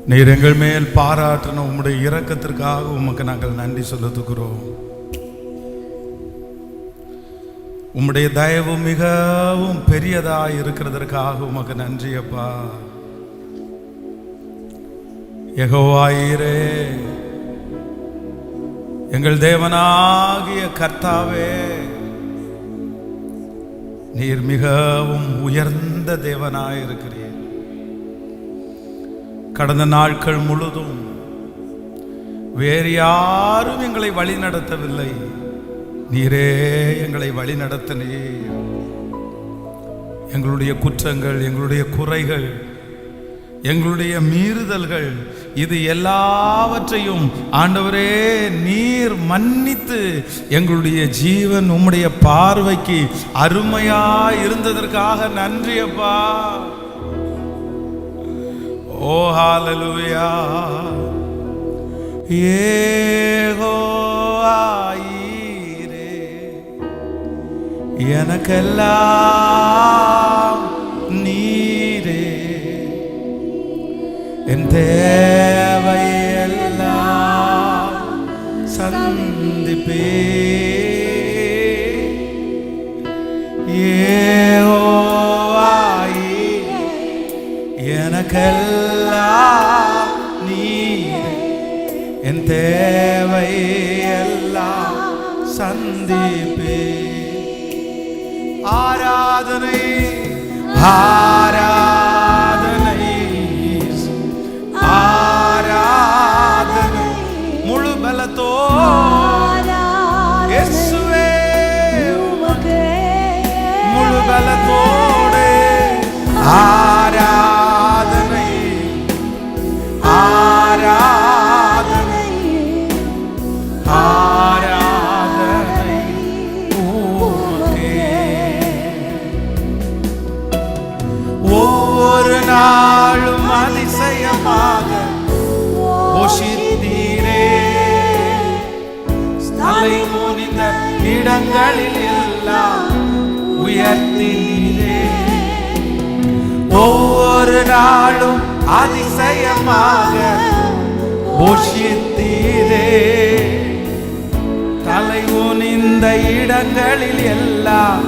நீர் எங்கள் மேல் பாராட்டின உம்முடைய இரக்கத்திற்காக உமக்கு நாங்கள் நன்றி செலுத்துகிறோம். உம்முடைய தயவு மிகவும் பெரியதாய் இருக்கிறதற்காக உமக்கு நன்றி அப்பா. யெகோவாயீரே, எங்கள் தேவனாகிய கர்த்தாவே, நீர் மிகவும் உயர்ந்த தேவனாய் இருக்கிறீர். கடந்த நாட்கள் முழுதும் வேறு யாரும் எங்களை வழி நடத்தவில்லை, நீரே எங்களை வழி நடத்தினீர். எங்களுடைய குற்றங்கள், எங்களுடைய குறைகள், எங்களுடைய மீறுதல்கள், இது எல்லாவற்றையும் ஆண்டவரே நீர் மன்னித்து எங்களுடைய ஜீவன் உம்முடைய பார்வைக்கு அருமையாய் இருந்ததற்காக நன்றி அப்பா. ஓ ஹalleluya. யெகோவாயீரே, எனக்கெல்லாம் நீரே, என் தேவையெல்லாம் சந்திப்பே. யெகோவாயீரே, எனக்கெல்லாம் நீரே, என் தேவையெல்லாம் சந்திப்பே. ஆராதனை ஆராதனை ஆராதனை முழு பலத்தோ இயேசுவே உமக்கே, முழு பலத்தோடு ஆராதனை ஆராதனை ஆராதனை உமக்கே. ஒவ்வொரு நாளும் அதிசயமாக போஷித்தீரே, தலை குனிந்த இடங்களில் எல்லாம் உயர்த்தினீரே. ஒவ்வொரு நாளும் அதிசயமாக போஷித்தீரே, தலை குனிந்த இடங்களில் எல்லாம்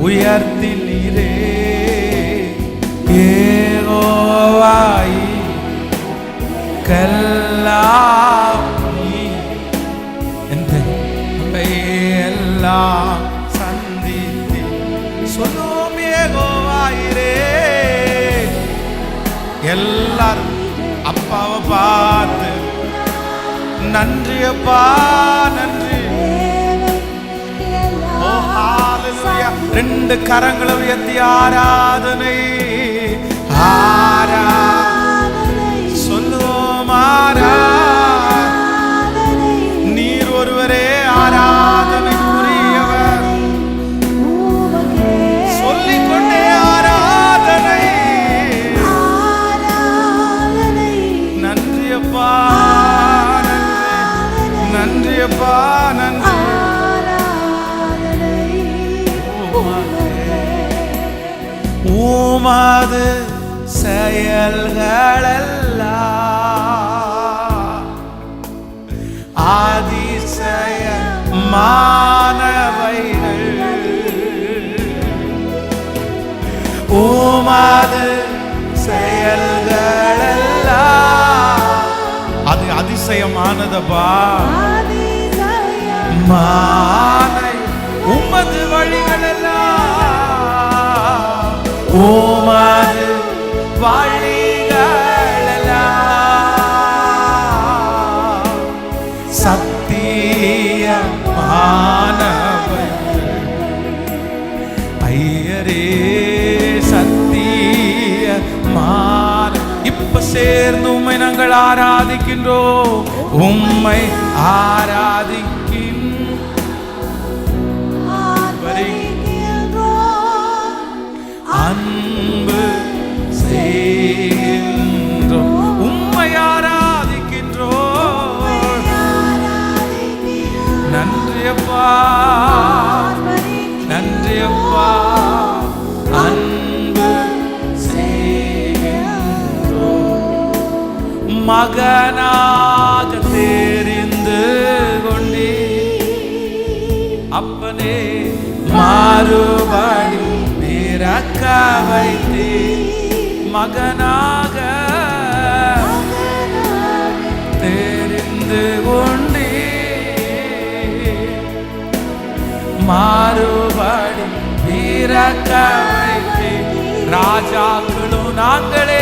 உயர்த்தினீரே. யெகோவாயீரெல்லாம் எல்லாம் சந்தித்து சொல்லுவோம். யெகோவாயீரே, எல்லாரும் அப்பாவை பார்த்து நன்றி அப்பா நன்றி. ஓ ஹalleluya. ரெண்டு கரங்களை உயர்த்தி ஆராதனை ஆராதனை சொல்லுவோம். ஆராதனை நீர் ஒருவரே ஆராதனைக்குரியவர். சொல்லிக்கொண்டே ஆராதனை நன்றி அப்பா நன்றி நன்றி அப்பா நன்றி. உமது செயல்களெல்லாம் அதிசயமானவைகள். உமது செயல்களெல்லாம் அது அதிசயமானதப்பா. உமது வழிகளெல்லாம் உமது வழிகளெல்லாம் சத்தியமானவைகள். ஐயரே சத்தியமான. இப்ப சேர்ந்து உம்மை நாங்கள் ஆராதிக்கின்றோம், உம்மை ஆராதிக்கின்றோம். அன்பு செய்கின்றோம், உம்மை ஆராதிக்கின்றோம். நன்றி அப்பா நன்றி அப்பா. அன்பு செய்கின்றோம் மகனாக தெரிந்து கொண்டே அப்பனே மாறுபடி பிறக்க வைத்தே மகனாக தெரிந்து கொண்டே மாறுபடி பிறக்க வைத்தே ராஜாக்களும் நாங்களே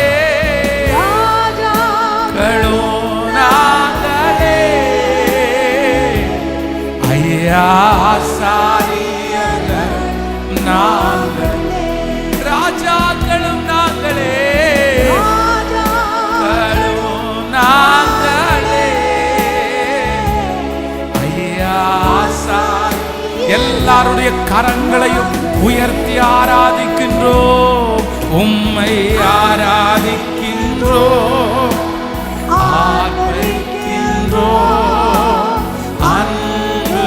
நாங்களே ஐயா ஆசாரியர்கள் நாங்களே ராஜாக்களும் நாங்களே நாங்களே ஐயா எல்லாருடைய கரங்களையும் உயர்த்தி ஆராதிக்கின்றோம் உம்மை ஆராதிக்கின்றோம் அன்பு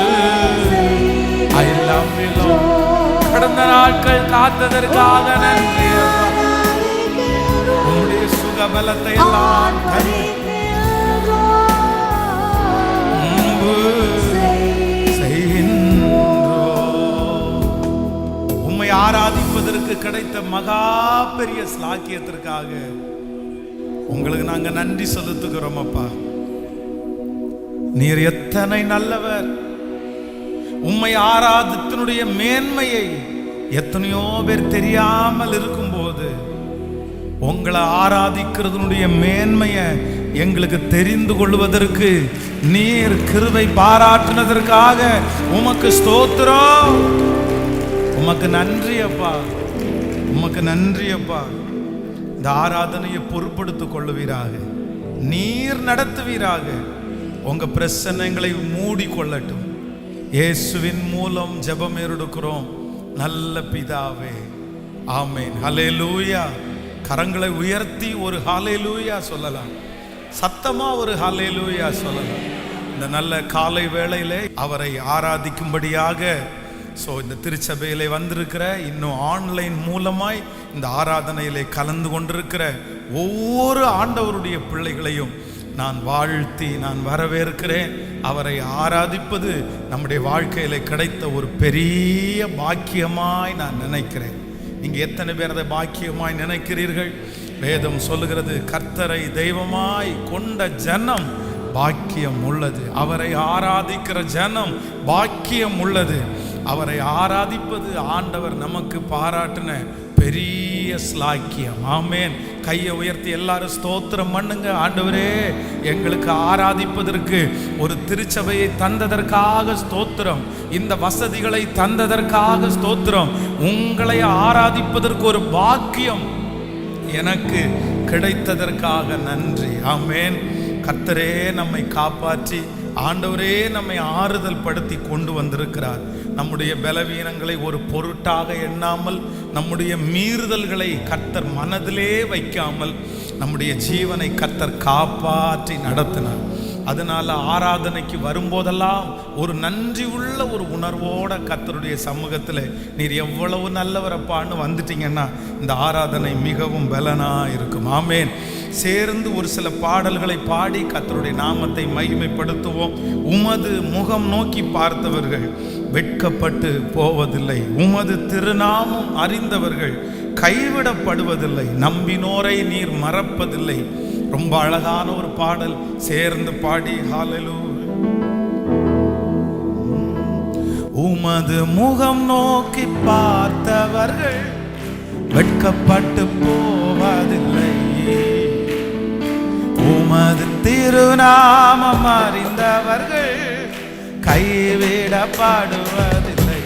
I love you Lord கடந்த நாட்கள் காத்ததற்காக நன்றி உம்முடைய சுகபலத்தை எல்லாம் உம்மை ஆராதிப்பதற்கு கிடைத்த மகா பெரிய ஸ்லாக்கியத்திற்காக உங்களுக்கு நாங்க நன்றி செலுத்துகிறோம் அப்பா. நீர் எத்தனை நல்லவர். உம்மை ஆராதித்தனுடைய மேன்மையை எத்தனையோ பேர் தெரியாமல் இருக்கும்போது உங்களை ஆராதிக்கிறதுனுடைய மேன்மையை எங்களுக்கு தெரிந்து கொள்வதற்கு நீர் கிருபை பாராட்டினதற்காக உமக்கு ஸ்தோத்திரம். உமக்கு நன்றி அப்பா, உமக்கு நன்றி அப்பா. இந்த ஆராதனையை பொறுப்படுத்திக் கொள்ளுவீராக, நீர் நடத்துவீராக. உங்க பிரச்சனைகளை மூடி கொள்ளட்டும். இயேசுவின் மூலம் ஜெபம் எடுக்கிறோம் நல்ல பிதாவே, ஆமென். ஹல்லேலூயா. கரங்களை உயர்த்தி ஒரு ஹல்லேலூயா சொல்லலாம், சத்தமா ஒரு ஹல்லேலூயா சொல்லலாம். இந்த நல்ல காலை வேளையிலே அவரை ஆராதிக்கும்படியாக இந்த திருச்சபையிலே வந்திருக்கிற, இன்னும் ஆன்லைன் மூலமாய் இந்த ஆராதனையிலே கலந்து கொண்டிருக்கிற ஒவ்வொரு ஆண்டவருடைய பிள்ளைகளையும் நான் வாழ்த்தி நான் வரவேற்கிறேன். அவரை ஆராதிப்பது நம்முடைய வாழ்க்கையில கிடைத்த ஒரு பெரிய பாக்கியமாய் நான் நினைக்கிறேன். நீங்க எத்தனை பேர் அதை பாக்கியமாய் நினைக்கிறீர்கள்? வேதம் சொல்லுகிறது, கர்த்தரை தெய்வமாய் கொண்ட ஜனம் பாக்கியம் உள்ளது. அவரை ஆராதிக்கிற ஜனம் பாக்கியம் உள்ளது. அவரை ஆராதிப்பது ஆண்டவர் நமக்கு பாராட்டின பெரிய ஸ்லாக்கியம். ஆமென். கையை உயர்த்தி எல்லாரும் ஸ்தோத்திரம் பண்ணுங்க. ஆண்டவரே, எங்களுக்கு ஆராதிப்பதற்கு ஒரு திருச்சபையை தந்ததற்காக ஸ்தோத்திரம், இந்த வசதிகளை தந்ததற்காக ஸ்தோத்திரம், உங்களை ஆராதிப்பதற்கு ஒரு பாக்கியம் எனக்கு கிடைத்ததற்காக நன்றி. ஆமென். கர்த்தரே நம்மை காப்பாற்றி, ஆண்டவரே நம்மை ஆறுதல் படுத்தி கொண்டு வந்திருக்கிறார். நம்முடைய பலவீனங்களை ஒரு பொருட்டாக எண்ணாமல், நம்முடைய மீறுதல்களை கர்த்தர் மனதிலே வைக்காமல் நம்முடைய ஜீவனை கர்த்தர் காப்பாற்றி நடத்தினார். அதனால ஆராதனைக்கு வரும்போதெல்லாம் ஒரு நன்றி உள்ள ஒரு உணர்வோட கர்த்தருடைய சமூகத்தில் நீர் எவ்வளவு நல்லவரப்பான்னு வந்துட்டீங்கன்னா இந்த ஆராதனை மிகவும் பலனா இருக்கும். ஆமென். சேர்ந்து ஒரு சில பாடல்களை பாடி கர்த்தருடைய நாமத்தை மகிமைப்படுத்துவோம். உமது முகம் நோக்கி பார்த்தவர்கள் வெட்கப்பட்டு போவதில்லை, உமது திருநாமம் அறிந்தவர்கள் கைவிடப்படுவதில்லை, நம்பினோரை நீர் மறப்பதில்லை. ரொம்ப அழகான ஒரு பாடல், சேர்ந்து பாடி ஹல்லேலூயா. உமது முகம் நோக்கி பார்த்தவர்கள் வெட்கப்பட்டு போவதில்லை, உமது திருநாமம் அறிந்தவர்கள் கைவிடப்படுவதில்லை,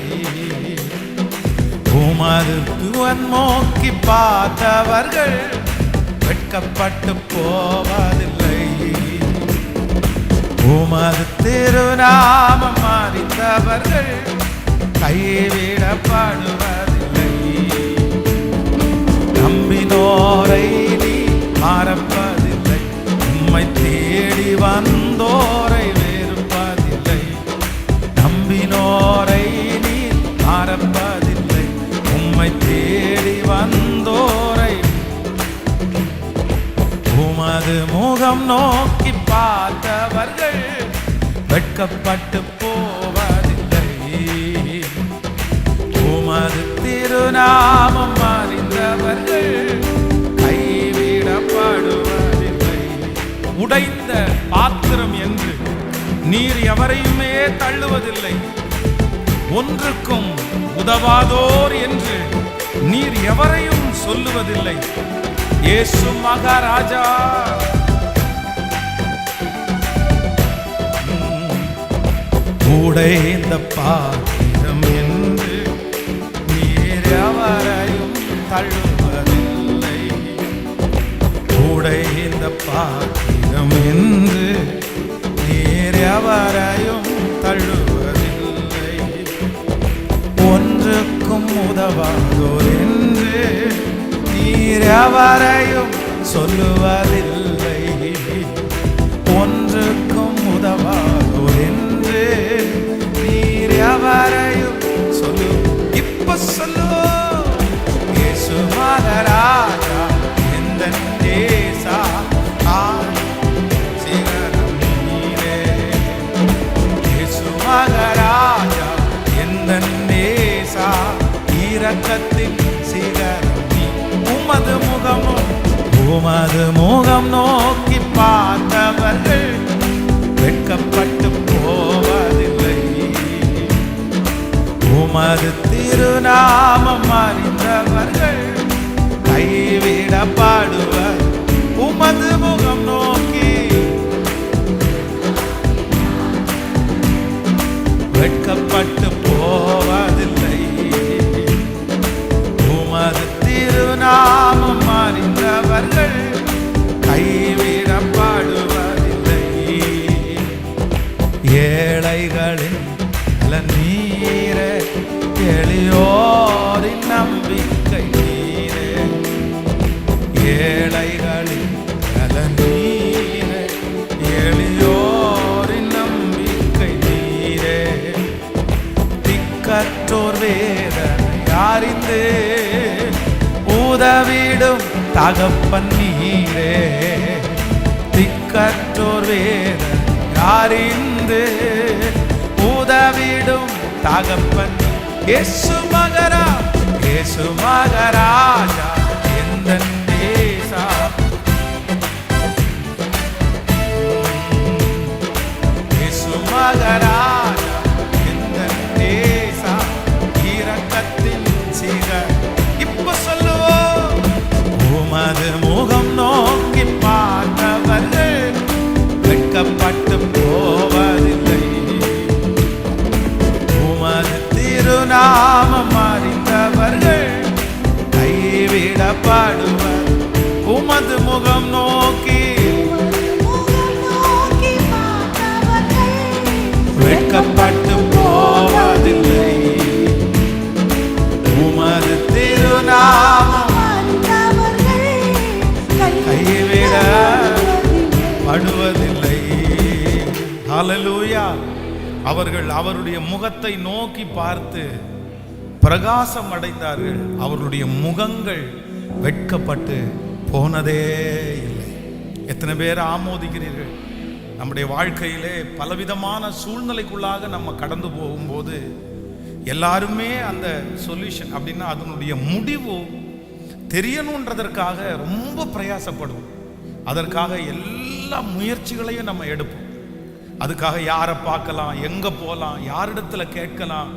உமது முகம் நோக்கி பார்த்தவர்கள் வெட்கப்பட்டு போவதில்லை, உமது திருநாமம் அறிந்தவர்கள் கைவிடப்படுவதில்லை, நம்பினோரை நீ மறப்பதில்லை, உம்மை தேடி வந்தோரை வெறுப்பதில்லை, நம்பினோரை நீ மறப்பதில்லை, உம்மை தேடி வந்தோரை உமது முகம் நோக்கி பார்த்தவர்கள் வெட்கப்பட்டு போவதில்லை. உமது திருநாமம் அறிந்தவர்கள் கைவிடப்படுவதில்லை. உடைந்த பாத்திரம் என்று நீர் எவரையுமே தள்ளுவதில்லை. ஒன்றுக்கும் உதவாதோர் என்று நீர் எவரையும் சொல்லுவதில்லை. இயேசு மகாராஜா, உடைந்த பாத்திரம் என்று நீர் எவரையும் தள்ளுவதில்லை. உடைந்த பாத்திரம் என்று நீர் எவரையும் தள்ளுவதில்லை. ஒன்றுக்கும் உதவாதோர் என்று நீர் எவரையும் சொல்லுவதில்லை. ஒன்றுக்கும் உதவாதோர் என்று நீர் எவரையும் சொல்லு. இப்ப சொல்லு. இயேசு மகாராஜா எந்த தேசா சிகரம் நீரே. இயேசு மகாராஜா எந்த தேசா இரக்கத்தின் சிகரம் நீ. உமது முகம் நோக்கி பார்த்தவர்கள் வெட்கப்பட்டு போவதில்லை. உமது திருநாமம் அறிந்தவர்கள் கைவிடப்படுவர். உமது முகம் நோக்கி வெட்கப்பட்டு போவதில்லை. உமது திருநாமம் அறிந்தவர்கள் கைவிடப்படுவதில்லை. ஏழைகளின் நீரே, எளியோரின் நம்பிக்கை நீரே. ஏழைகளின் நீரே, எளியோரின் நம்பிக்கை நீரே. திக்கற்றோர் வேதனை அறிந்து உதவிடும் தகப்பன் நீரே. திக்கற்றோர் வேதனை அறிந்து உதவிடும் தகப்பன். இயேசு மகாராஜா எந்த தேசா. இயேசு மகாராஜா எந்த தேசா இரக்கத்தின் சிகர். இப்ப சொல்லுவோம். உமது முகம் நோக்கி பார்த்தவர்கள் வெட்கப்பட்டு போவதில்லை. உமது திருநாமம் அறிந்தவர்கள் கைவிடப்படுவர். உமது முகம் நோக்கி வெட்கப்பட்டு போவதில்லை. உமது திருநாமம் கைவிடப்படுவதில்லை. ஹல்லேலூயா. அவர்கள் அவருடைய முகத்தை நோக்கி பார்த்து பிரகாசம் அடைந்தார்கள். அவர்களுடைய முகங்கள் வெட்கப்பட்டு போனதே இல்லை. எத்தனை பேர் ஆமோதிக்கிறீர்கள்? நம்முடைய வாழ்க்கையிலே பலவிதமான சூழ்நிலைக்குள்ளாக நம்ம கடந்து போகும்போது எல்லாருமே அந்த சொல்யூஷன் அப்படின்னா அதனுடைய முடிவு தெரியணுன்றதற்காக ரொம்ப பிரயாசப்படுவோம். அதற்காக எல்லா முயற்சிகளையும் நம்ம எடுப்போம். அதுக்காக யாரை பார்க்கலாம், எங்கே போகலாம், யாரிடத்துல கேட்கலாம்,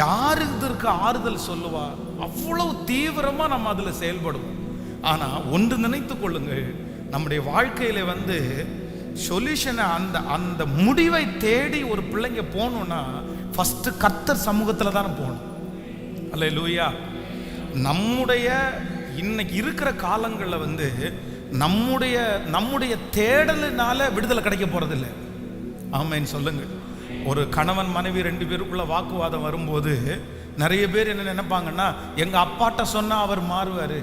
யாரு இதற்கு ஆறுதல் சொல்லுவா, அவ்வளவு தீவிரமாக நம்ம அதில் செயல்படுவோம். ஆனால் ஒன்று நினைத்து கொள்ளுங்கள், நம்முடைய வாழ்க்கையில் சொல்யூஷனை அந்த முடிவை தேடி ஒரு பிள்ளைங்க போகணுன்னா ஃபஸ்ட்டு கர்த்தர் சமூகத்தில் தானே போகணும். அல்லேலூயா. நம்முடைய இன்னைக்கு இருக்கிற காலங்களில் நம்முடைய தேடலினால விடுதலை கிடைக்க போகிறதில்லை. ஆமேன்னு சொல்லுங்கள். ஒரு கணவன் மனைவி 2 பேருக்குள்ள வாக்குவாதம் வரும்போது நிறைய பேர் என்ன நினைப்பாங்கன்னா, எங்கள் அப்பாட்ட சொன்னால் அவர் மாறுவார்,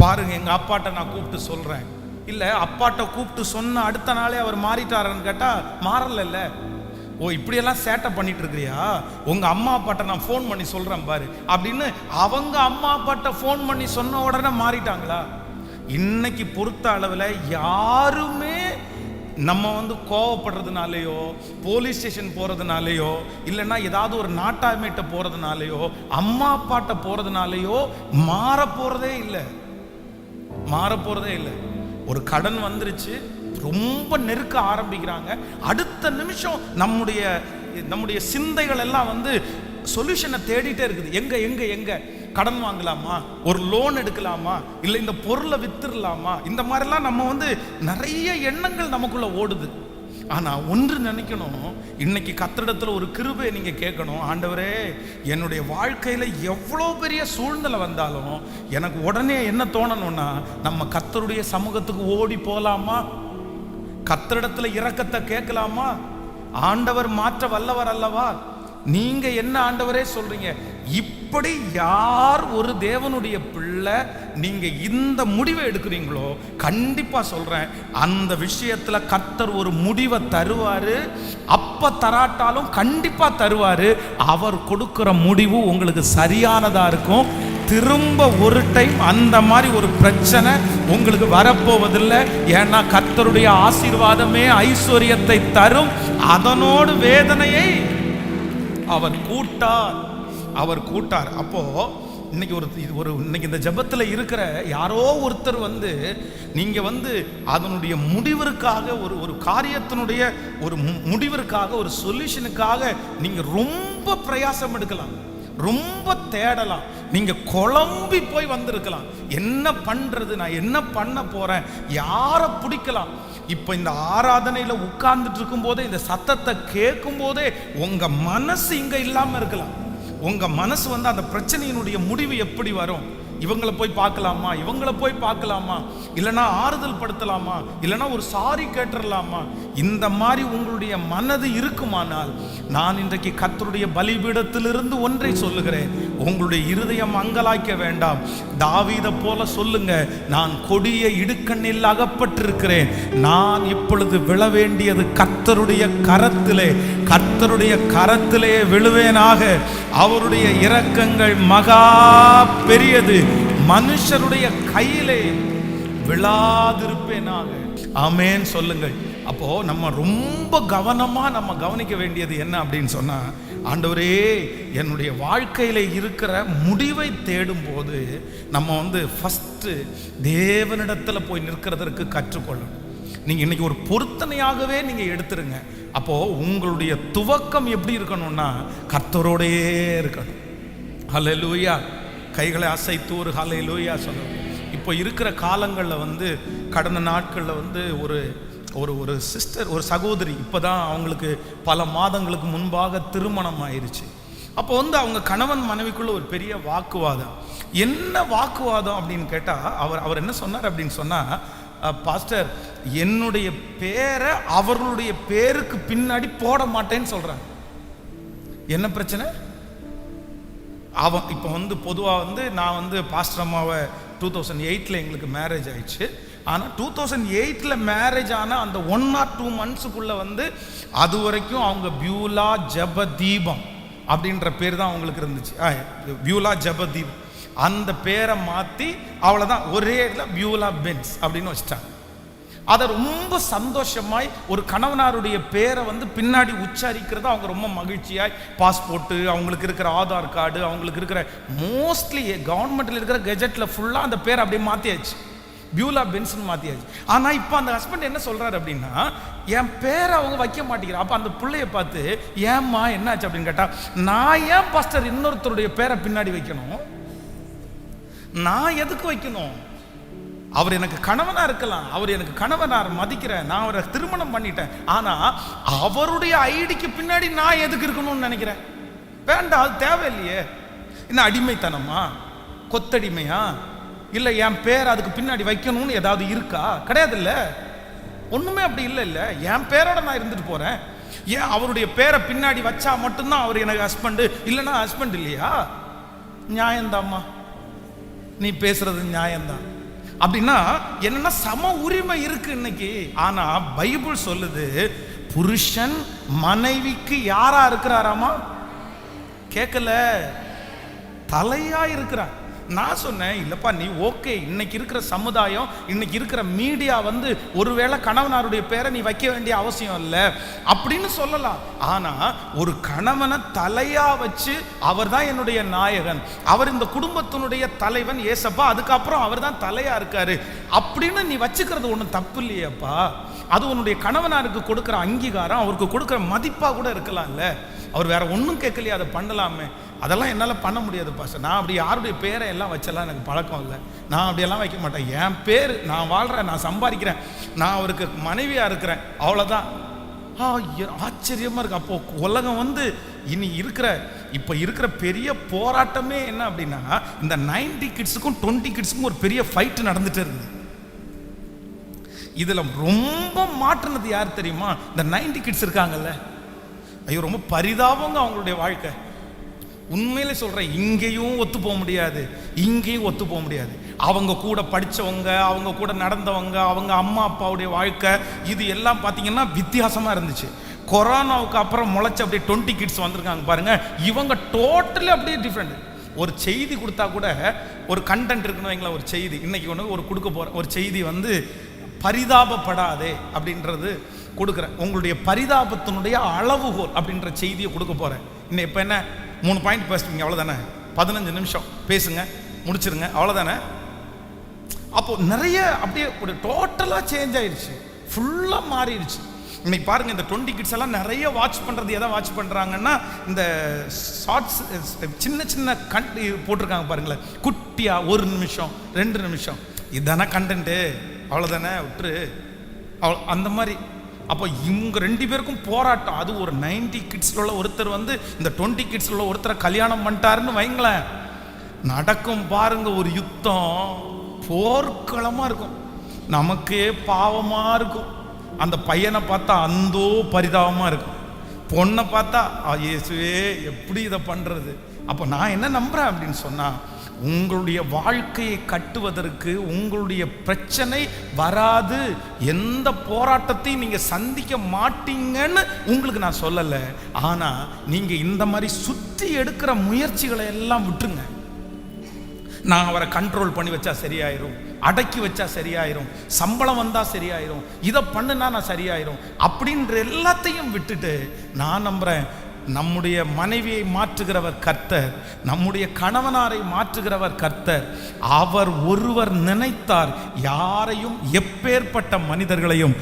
பாருங்க எங்கள் அப்பாட்ட நான் கூப்பிட்டு சொல்கிறேன். இல்லை, அப்பாட்ட கூப்பிட்டு சொன்ன அடுத்த நாளே அவர் மாறிட்டாருன்னு கேட்டால் மாறல. ஓ, இப்படியெல்லாம் சேட்டை பண்ணிட்டு இருக்கிறியா, உங்கள் அம்மா அப்பாட்ட நான் ஃபோன் பண்ணி சொல்கிறேன் பாரு அப்படின்னு அவங்க அம்மா அப்பாட்ட ஃபோன் பண்ணி சொன்ன உடனே மாறிட்டாங்களா? இன்னைக்கு பொறுத்த அளவில் யாருமே நம்ம வந்து கோவப்படுறதுனாலையோ, போலீஸ் ஸ்டேஷன் போறதுனாலையோ, இல்லைன்னா ஏதாவது ஒரு நாட்டாமைட்ட போறதுனாலையோ, அம்மா அப்பாட்ட போறதுனாலையோ மாற போறதே இல்லை. ஒரு கடன் வந்துருச்சு, ரொம்ப நெருக்க ஆரம்பிக்கிறாங்க, அடுத்த நிமிஷம் நம்முடைய சிந்தைகள் எல்லாம் வந்து சொல்யூஷனை தேடிட்டே இருக்குது. எங்க எங்க எங்க கடன் வாங்கலாமா, ஒரு லோன் எடுக்கலாமா, இல்லை இந்த பொருளை வித்துடலாமா, இந்த மாதிரிலாம் நம்ம வந்து நிறைய எண்ணங்கள் நமக்குள்ள ஓடுது. ஆனா ஒன்று நினைக்கணும், இன்னைக்கு கர்த்தரிடத்துல ஒரு கிருபை நீங்க கேட்கணும். ஆண்டவரே, என்னுடைய வாழ்க்கையில எவ்வளோ பெரிய சூழ்நிலை வந்தாலும் எனக்கு உடனே என்ன தோணணும்னா, நம்ம கர்த்தருடைய சமூகத்துக்கு ஓடி போலாமா, கர்த்தரிடத்துல இரக்கத்தை கேட்கலாமா. ஆண்டவர் மாற்ற வல்லவர் அல்லவா. நீங்க என்ன ஆண்டவரே சொல்றீங்க? இப்படி யார் ஒரு தேவனுடைய பிள்ளை நீங்க இந்த முடிவை எடுக்கிறீங்களோ, கண்டிப்பா சொல்றேன், அந்த விஷயத்துல கர்த்தர் ஒரு முடிவை தருவாரு. அப்ப தராட்டாலும் கண்டிப்பா தருவாரு. அவர் கொடுக்கிற முடிவு உங்களுக்கு சரியானதா இருக்கும். திரும்ப ஒரு டைம் அந்த மாதிரி ஒரு பிரச்சனை உங்களுக்கு வரப்போவதில்லை. ஏன்னா கர்த்தருடைய ஆசீர்வாதமே ஐஸ்வர்யத்தை தரும், அதனோடு வேதனையை அவர் கூட்டார். அப்போ இன்னைக்கு இந்த ஜெபத்தில் இருக்கிற யாரோ ஒருத்தர் வந்து நீங்க வந்து அதனுடைய முடிவிற்காக ஒரு காரியத்தினுடைய ஒரு முடிவிற்காக, ஒரு சொல்யூஷனுக்காக நீங்க ரொம்ப பிரயாசம் எடுக்கலாம், ரொம்ப தேடலாம், நீங்க குழம்பி போய் வந்திருக்கலாம். என்ன பண்றது, நான் என்ன பண்ண போறேன், யாரை பிடிக்கலாம். இப்ப இந்த ஆராதனையில உட்கார்ந்துட்டு இருக்கும் போதே, இந்த சத்தத்தை கேட்கும் போதே உங்க மனசு இங்க இல்லாம இருக்கலாம். உங்க மனசு வந்து அந்த பிரச்சனையினுடைய முடிவு எப்படி வரும், இவங்களை போய் பார்க்கலாமா, இல்லைன்னா ஆறுதல் படுத்தலாமா, இல்லைன்னா ஒரு சாரி கேட்டுடலாமா, இந்த மாதிரி உங்களுடைய மனது இருக்குமானால், நான் இன்றைக்கு கர்த்தருடைய பலிபீடத்திலிருந்து ஒன்றை சொல்லுகிறேன், உங்களுடைய இருதயம் அங்கலாய்க்க வேண்டாம். தாவீதை போல சொல்லுங்க, நான் கொடிய இடுக்கண்ணில் அகப்பட்டிருக்கிறேன், நான் இப்பொழுது விழ வேண்டியது கர்த்தருடைய கரத்திலே விழுவேனாக. அவருடைய இரக்கங்கள் மகா பெரியது, மனுஷருடைய கையிலே விழாதிருப்பேனாக. ஆமென் சொல்லுங்கள். அப்போ நம்ம ரொம்ப கவனமா நம்ம கவனிக்க வேண்டியது என்ன அப்படின்னு சொன்னா, ஆண்டவரே, என்னுடைய வாழ்க்கையில இருக்கிற முடிவை தேடும் போது நம்ம வந்து ஃபர்ஸ்ட் தேவனிடத்துல போய் நிற்கிறதற்கு கற்றுக்கொள்ளணும். நீங்க இன்னைக்கு ஒரு பொருத்தனையாகவே நீங்க எடுத்துருங்க. அப்போ உங்களுடைய துவக்கம் எப்படி இருக்கணும்னா, கர்த்தரோடையே இருக்கணும். ஹல்லேலூயா. கைகளை அசைத்து ஒரு ஹல்லேலூயா சொல்லணும். இப்போ இருக்கிற காலங்களில் வந்து, கடந்த நாட்களில் வந்து ஒரு சிஸ்டர், ஒரு சகோதரி, இப்போதான் அவங்களுக்கு பல மாதங்களுக்கு முன்பாக திருமணம் ஆயிடுச்சு. அப்போ வந்து அவங்க கணவன் மனைவிக்குள்ள ஒரு பெரிய வாக்குவாதம். என்ன வாக்குவாதம் அப்படின்னு கேட்டால், அவர் என்ன சொன்னார் அப்படின்னு சொன்னால், பாஸ்டர், என்னுடைய பேரை அவர்களுடைய பேருக்கு பின்னாடி போட மாட்டேன்னு சொல்றாங்க. என்ன பிரச்சனை? இப்போ வந்து பொதுவாக வந்து நான் வந்து பாஸ்டர் அம்மாவை 2008 எங்களுக்கு மேரேஜ் ஆயிடுச்சு. ஆனால் 2008 மேரேஜ் ஆனால் அந்த 1 or 2 months வந்து அது வரைக்கும் அவங்க பியூலா ஜபதீபம் அப்படின்ற பேர் தான் அவங்களுக்கு இருந்துச்சு. பியூலா ஜபதீபம் அந்த பேரை மாற்றி அவ்வளோதான், ஒரே இதில் பியூலா பென்ஸ் அப்படின்னு வச்சுட்டாங்க. அதை ரொம்ப சந்தோஷமாய் ஒரு கணவனாருடைய பேரை வந்து பின்னாடி உச்சரிக்கிறத அவங்க ரொம்ப மகிழ்ச்சியாய், பாஸ்போர்ட்டு, அவங்களுக்கு இருக்கிற ஆதார் கார்டு, அவங்களுக்கு இருக்கிற மோஸ்ட்லி கவர்மெண்ட்டில் இருக்கிற கெஜெட்டில் ஃபுல்லாக அந்த பேரை அப்படியே மாற்றியாச்சு, பியூலா பென்ஸ்ன்னு மாற்றியாச்சு. ஆனால் இப்போ அந்த ஹஸ்பண்ட் என்ன சொல்கிறாரு அப்படின்னா, என் பேரை அவங்க வைக்க மாட்டேங்கிறார். அப்போ அந்த பிள்ளைய பார்த்து, ஏம்மா என்னாச்சு அப்படின்னு கேட்டால், நான் ஏன் பாஸ்டர் இன்னொருத்தருடைய பேரை பின்னாடி வைக்கணும், நான் எதுக்கு வைக்கணும், அவர் எனக்கு கணவனா இருக்கலாம், அவர் எனக்கு கணவனார் மதிக்கிறேன், நான் அவரை திருமணம் பண்ணிட்டேன், ஆனா அவருடைய ஐடிக்கு பின்னாடி நான் எதுக்கு இருக்கணும்னு நினைக்கிறேன்? வேண்டாம், அது தேவையில்லையே. என்ன அடிமைத்தனமா, கொத்தடிமையா, இல்லை என் பேர் அதுக்கு பின்னாடி வைக்கணும்னு ஏதாவது இருக்கா? கிடையாது, இல்லை, ஒண்ணுமே அப்படி இல்லை. இல்லை, என் பேரோட நான் இருந்துட்டு போறேன். ஏன் அவருடைய பேரை பின்னாடி வச்சா மட்டும்தான் அவர் எனக்கு ஹஸ்பண்டு, இல்லைன்னா ஹஸ்பண்ட் இல்லையா? நியாயம்தாம்மா, நீ பேசுறது நியாயம்தான். அப்படின்னா என்னன்னா சம உரிமை இருக்கு இன்னைக்கு. ஆனா பைபிள் சொல்லுது, புருஷன் மனைவிக்கு யாரா இருக்கிறாராமா? கேட்கல, தலையா இருக்கிறார். நான் சொன்னேன், இல்லப்பா நீ ஓகே, இன்னைக்கு இருக்கிற சமுதாயம், இன்னைக்கு இருக்கிற மீடியா வந்து ஒருவேளை கணவனாருடைய பேரை நீ வைக்க வேண்டிய அவசியம் இல்லை அப்படின்னு சொல்லலாம். ஆனா ஒரு கணவனை தலையா வச்சு அவர் தான் என்னுடைய நாயகன், அவர் இந்த குடும்பத்தினுடைய தலைவன் ஏசப்பா, அதுக்கப்புறம் அவர் தான் தலையா இருக்காரு அப்படின்னு நீ வச்சுக்கிறது ஒன்றும் தப்பு இல்லையப்பா. அது உன்னுடைய கணவனாருக்கு கொடுக்குற அங்கீகாரம், அவருக்கு கொடுக்குற மதிப்பா கூட இருக்கலாம்ல. அவர் வேற ஒன்றும் கேட்கலையே, அதை பண்ணலாமே. அதெல்லாம் என்னால் பண்ண முடியாது பாஸ்டர். நான் அப்படி யாருடைய பேரை எல்லாம் வச்செல்லாம் எனக்கு பழக்கம் இல்லை. நான் அப்படியெல்லாம் வைக்க மாட்டேன். என் பேர், நான் வாழ்கிறேன், நான் சம்பாதிக்கிறேன், நான் அவருக்கு மனைவியாக இருக்கிறேன், அவ்வளோதான். ஆச்சரியமாக இருக்கு. அப்போ உலகம் வந்து இனி இருக்கிற இப்போ இருக்கிற பெரிய போராட்டமே என்ன அப்படின்னா, இந்த 90 கிட்ஸுக்கும் 20 கிட்ஸுக்கும் ஒரு பெரிய ஃபைட் நடந்துட்டு இருக்குது. இதில் ரொம்ப மாற்றினது யார் தெரியுமா? இந்த 90 கிட்ஸ் இருக்காங்கல்ல, ஐயோ ரொம்ப பரிதாபங்க அவங்களுடைய வாழ்க்கை. உண்மையிலே சொல்கிறேன், இங்கேயும் ஒத்து போக முடியாது, இங்கேயும் ஒத்து போக முடியாது. அவங்க கூட படித்தவங்க, அவங்க கூட நடந்தவங்க, அவங்க அம்மா அப்பாவுடைய வாழ்க்கை, இது எல்லாம் பார்த்தீங்கன்னா வித்தியாசமாக இருந்துச்சு. கொரோனாவுக்கு அப்புறம் முளைச்சி அப்படியே 20 கிட்ஸ் வந்திருக்காங்க பாருங்க. இவங்க டோட்டலி அப்படியே டிஃப்ரெண்ட். ஒரு செய்தி கொடுத்தா கூட ஒரு கண்டென்ட் இருக்குன்னு வைங்களேன். ஒரு செய்தி இன்னைக்கு ஒன்று ஒரு கொடுக்க போகிற ஒரு செய்தி வந்து பரிதாபப்படாதே அப்படின்றது கொடுக்குறேன். உங்களுடைய பரிதாபத்தினுடைய அளவுகோல் அப்படின்ற செய்தியை கொடுக்க போகிறேன். இன்னும் இப்போ என்ன 3 பாயிண்ட் பேசுவீங்க, அவ்வளோதானே? 15 நிமிஷம் பேசுங்க, முடிச்சிருங்க, அவ்வளோதானே? அப்போ நிறைய அப்படியே ஒரு டோட்டலாக சேஞ்ச் ஆயிடுச்சு, ஃபுல்லாக மாறிடுச்சு. இன்னைக்கு பாருங்க, இந்த 20 கிட்ஸ் எல்லாம் நிறைய வாட்ச் பண்ணுறது எதை வாட்ச் பண்ணுறாங்கன்னா, இந்த ஷார்ட்ஸ் சின்ன சின்ன போட்டிருக்காங்க பாருங்களேன், குட்டியா 1 நிமிஷம் 2 நிமிஷம், இதுதானே கண்டென்ட்டு, அவ்வளோதானே, விட்டுரு அந்த மாதிரி. அப்போ இவங்க 2 பேருக்கும் போராட்டம். அது ஒரு 90 கிட்ஸில் உள்ள ஒருத்தர் வந்து இந்த 20 கிட்ஸில் உள்ள ஒருத்தரை கல்யாணம் பண்ணிட்டாருன்னு வைங்களேன், நடக்கும் பாருங்க ஒரு யுத்தம், போர்க்களமாக இருக்கும். நமக்கே பாவமாக இருக்கும். அந்த பையனை பார்த்தா அந்தோ பரிதாபமாக இருக்கும், பொண்ணை பார்த்தா இயேசுவே எப்படி இதை பண்ணுறது. அப்போ நான் என்ன நம்புகிறேன் அப்படின்னு சொன்னால், உங்களுடைய வாழ்க்கையை கட்டுவதற்கு உங்களுடைய பிரச்சனை வராது, எந்த போராட்டத்தையும் நீங்க சந்திக்க மாட்டீங்கன்னு உங்களுக்கு நான் சொல்லலை. ஆனா நீங்க இந்த மாதிரி சுற்றி எடுக்கிற முயற்சிகளை எல்லாம் விட்டுருங்க. நான் அவரை கண்ட்ரோல் பண்ணி வச்சா சரியாயிரும், அடக்கி வச்சா சரியாயிரும், சம்பளம் வந்தா சரியாயிரும், இதை பண்ணுனா நான் சரியாயிரும் அப்படின்ற எல்லாத்தையும் விட்டுட்டு, நான் நம்புறேன் நம்முடைய மனைவியை மாற்றுகிறவர் கர்த்தர், நம்முடைய கணவனாரை மாற்றுகிறவர் கர்த்தர். அவர் ஒருவர் நினைத்தார் யாரையும், எப்பேற்பட்ட மனிதர்களையும்,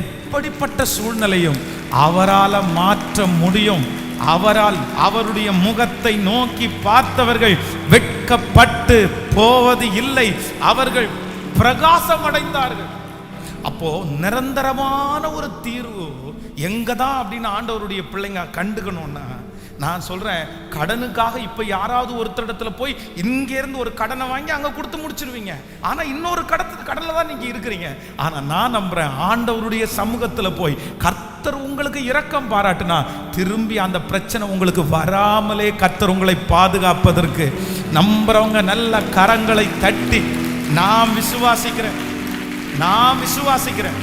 எப்படிப்பட்ட சூழ்நிலையும் அவரால் மாற்ற முடியும். அவரால் அவருடைய முகத்தை நோக்கி பார்த்தவர்கள் வெட்கப்பட்டு போவது இல்லை, அவர்கள் பிரகாசம் அடைந்தார்கள். அப்போ நிரந்தரமான ஒரு தீர்வு எங்கதான் அப்படின்னு ஆண்டவருடைய பிள்ளைங்க கண்டுக்கணும்னா, நான் சொல்றேன், கடனுக்காக இப்ப யாராவது ஒருத்தரிடத்துல போய் இங்க இருந்து ஒரு கடனை வாங்கி அங்க கொடுத்து முடிச்சிருவீங்க. ஆனா இன்னொரு கடன்ல தான் நீங்க இருக்கிறீங்க. ஆனா நான் நம்புறேன், ஆண்டவருடைய சமூகத்துல போய் கர்த்தர் உங்களுக்கு இரக்கம் பாராட்டுனா, திரும்பி அந்த பிரச்சனை உங்களுக்கு வராமலே கர்த்தர் உங்களை பாதுகாப்பதற்கு நம்புறவங்க நல்ல கரங்களை தட்டி நான் விசுவாசிக்கிறேன், நான் விசுவாசிக்கிறேன்.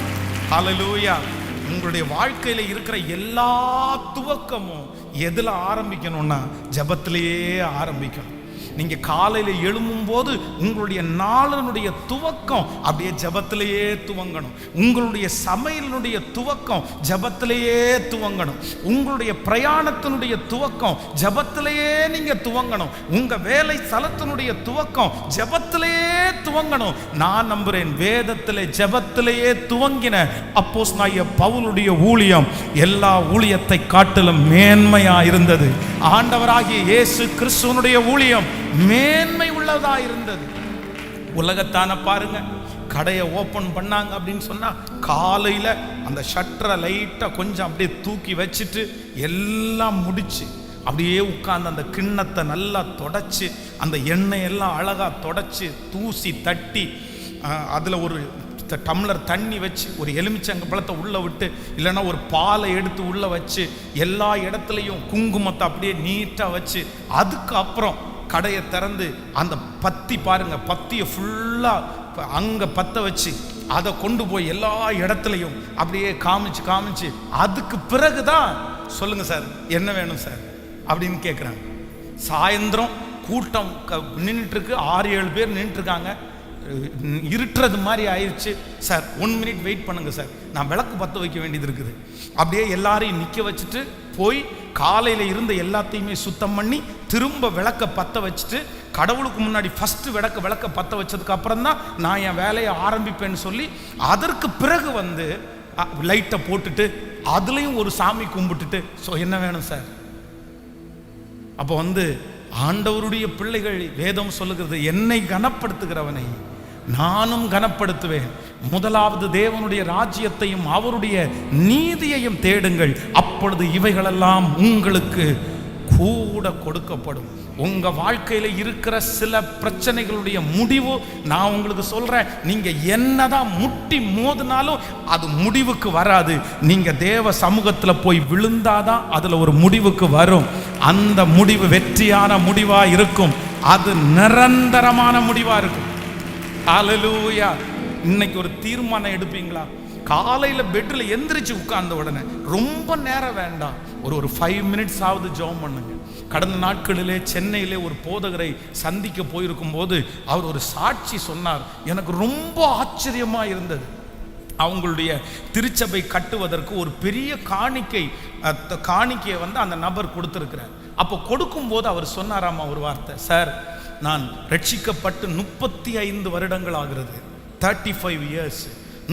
ஹல்லேலூயா. உங்களுடைய வாழ்க்கையில இருக்கிற எல்லா துவக்கமும் எதுல ஆரம்பிக்கணும்னா ஜெபத்திலேயே ஆரம்பிக்கணும். நீங்க காலையில எழும்பும் போது உங்களுடைய நாளினுடைய துவக்கம் அப்படியே ஜெபத்திலேயே துவங்கணும். உங்களுடைய சமையலினுடைய துவக்கம் ஜெபத்திலேயே துவங்கணும். உங்களுடைய பிரயாணத்தினுடைய துவக்கம் ஜெபத்திலேயே நீங்க துவங்கணும். உங்க வேலை ஸ்தலத்தினுடைய துவக்கம் ஜெபத்திலேயே துவங்கணும். நான் நம்புறேன், வேதத்திலே ஜெபத்திலேயே துவங்கின அப்போஸ்தலனாகிய பவுலுடைய ஊழியம் எல்லா ஊழியத்தை காட்டிலும் மேன்மையா இருந்தது. ஆண்டவராகிய இயேசு கிறிஸ்துவனுடைய ஊழியம் மேன்மை உள்ளதா இருந்தது. உலகத்தான பாருங்க, கடையை ஓபன் பண்ணாங்க அப்படின்னு சொன்னா காலையில அந்த ஷட்டரை லைட்டா கொஞ்சம் அப்படியே தூக்கி வச்சுட்டு எல்லாம் முடிச்சு அப்படியே உட்கார்ந்து அந்த கிண்ணத்தை நல்லா தொடச்சு, அந்த எண்ணெய் எல்லாம் அழகா தொடச்சு தூசி தட்டி, அதுல ஒரு டம்ளர் தண்ணி வச்சு, ஒரு எலுமிச்சங்க பழத்தை உள்ள விட்டு, இல்லைன்னா ஒரு பாலை எடுத்து உள்ள வச்சு, எல்லா இடத்துலையும் குங்குமத்தை அப்படியே நீட்டா வச்சு, அதுக்கப்புறம் கடையை திறந்து அந்த பத்தி பாருங்க, பத்தியை ஃபுல்லா அங்க பத்த வச்சு அதை கொண்டு போய் எல்லா இடத்துலையும் அப்படியே காமிச்சு காமிச்சு, அதுக்கு பிறகுதான் சொல்லுங்க சார் என்ன வேணும் சார் அப்படின்னு கேட்குறாங்க. சாயந்தரம் கூட்டம் நின்றுட்டு இருக்கு, 6-7 பேர் நின்றுட்டு இருக்காங்க. இருட்டுறது மாதிரி ஆயிடுச்சு. சார் 1 மினிட் வெயிட் பண்ணுங்க சார், நான் விளக்கு பற்ற வைக்க வேண்டியது இருக்குது. அப்படியே எல்லாரையும் நிற்க வச்சுட்டு போய் காலையில் இருந்த எல்லாத்தையுமே சுத்தம் பண்ணி திரும்ப விளக்க பற்ற வச்சுட்டு கடவுளுக்கு முன்னாடி ஃபஸ்ட்டு விளக்க பற்ற வச்சதுக்கு அப்புறம் தான் நான் என் வேலையை ஆரம்பிப்பேன்னு சொல்லி அதற்கு பிறகு வந்து லைட்டை போட்டுட்டு அதுலேயும் ஒரு சாமி கும்பிட்டுட்டு என்ன வேணும் சார்? அப்போ வந்து ஆண்டவருடைய பிள்ளைகள் வேதம் சொல்லுகிறது, என்னை கனப்படுத்துகிறவனை நானும் கனப்படுத்துவேன். முதலாவது தேவனுடைய ராஜ்யத்தையும் அவருடைய நீதியையும் தேடுங்கள், அப்பொழுது இவைகளெல்லாம் உங்களுக்கு கூட கொடுக்கப்படும். உங்க வாழ்க்கையில இருக்கிற சில பிரச்சனைகளுடைய முடிவு நான் உங்களுக்கு சொல்றேன், நீங்க என்னதான் முட்டி மோதினாலும் அது முடிவுக்கு வராது. நீங்க தேவ சமூகத்துல போய் விழுந்தாதான் அதுல ஒரு முடிவுக்கு வரும். அந்த முடிவு வெற்றியான முடிவா இருக்கும், அது நிரந்தரமான முடிவா இருக்கும். ஹல்லேலூயா. இன்னைக்கு ஒரு தீர்மானம் எடுப்பீங்களா? காலையில பெட்ல எந்திரிச்சு உட்கார்ந்த உடனே ரொம்ப நேரம் வேண்டாம், ஒரு 5 மினிட்ஸ் ஆவது ஜெபம் பண்ணுங்க. கடந்த நாட்களிலே சென்னையிலே ஒரு போதகரை சந்திக்க போயிருக்கும் போது அவர் ஒரு சாட்சி சொன்னார், எனக்கு ரொம்ப ஆச்சரியமா இருந்தது. அவங்களுடைய திருச்சபை கட்டுவதற்கு ஒரு பெரிய காணிக்கையை வந்து அந்த நபர் கொடுத்திருக்கிறார். அப்போ கொடுக்கும்போது அவர் சொன்னாராமா ஒரு வார்த்தை, சார் நான் ரட்சிக்கப்பட்டு 35 வருடங்கள் ஆகிறது, 35 இயர்ஸ்.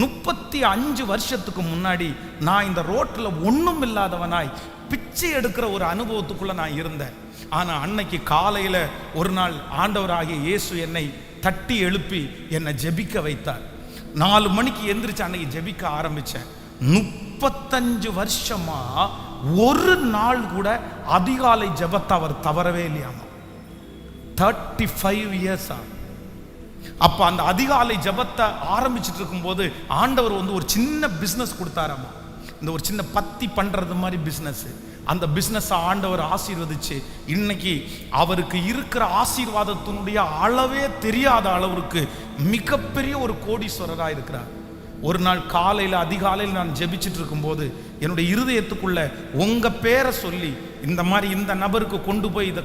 35 வருஷத்துக்கு முன்னாடி நான் இந்த ரோட்டில் ஒன்றும் இல்லாதவனாய் பிச்சை எடுக்கிற ஒரு அனுபவத்துக்குள்ள நான் இருந்தேன். ஆனால் அன்னைக்கு காலையில் ஒரு நாள் ஆண்டவராகிய இயேசு என்னை தட்டி எழுப்பி என்னை ஜெபிக்க வைத்தார். 4 மணிக்கு எந்திரிச்சு அன்னைக்கு ஜெபிக்க ஆரம்பித்தேன். 35 வருஷமா ஒரு நாள் கூட அதிகாலை ஜெபத்தை அவர் தவறவே இல்லையாமா. 35 இயர்ஸா. அப்ப அந்த அதிகாலை ஜெபத்தை ஆரம்பிச்சுட்டு இருக்கும்போது ஆண்டவர் வந்து ஒரு சின்ன பிஸ்னஸ் கொடுத்தாராமா. இந்த ஒரு சின்ன பத்தி பண்றது மாதிரி பிஸ்னஸ். அந்த பிஸ்னஸ் ஆண்டவர் ஆசீர்வதிச்சு இன்னைக்கு அவருக்கு இருக்கிற ஆசீர்வாதத்தினுடைய அளவே தெரியாத அளவுக்கு மிகப்பெரிய ஒரு கோடீஸ்வரராக இருக்கிறார். ஒரு நாள் காலையில் அதிகாலையில் நான் ஜெபிச்சுட்டு இருக்கும்போது என்னுடைய இருதயத்துக்குள்ள உங்க பேரை சொல்லி இந்த மாதிரி இந்த நபருக்கு கொண்டு போய் இதை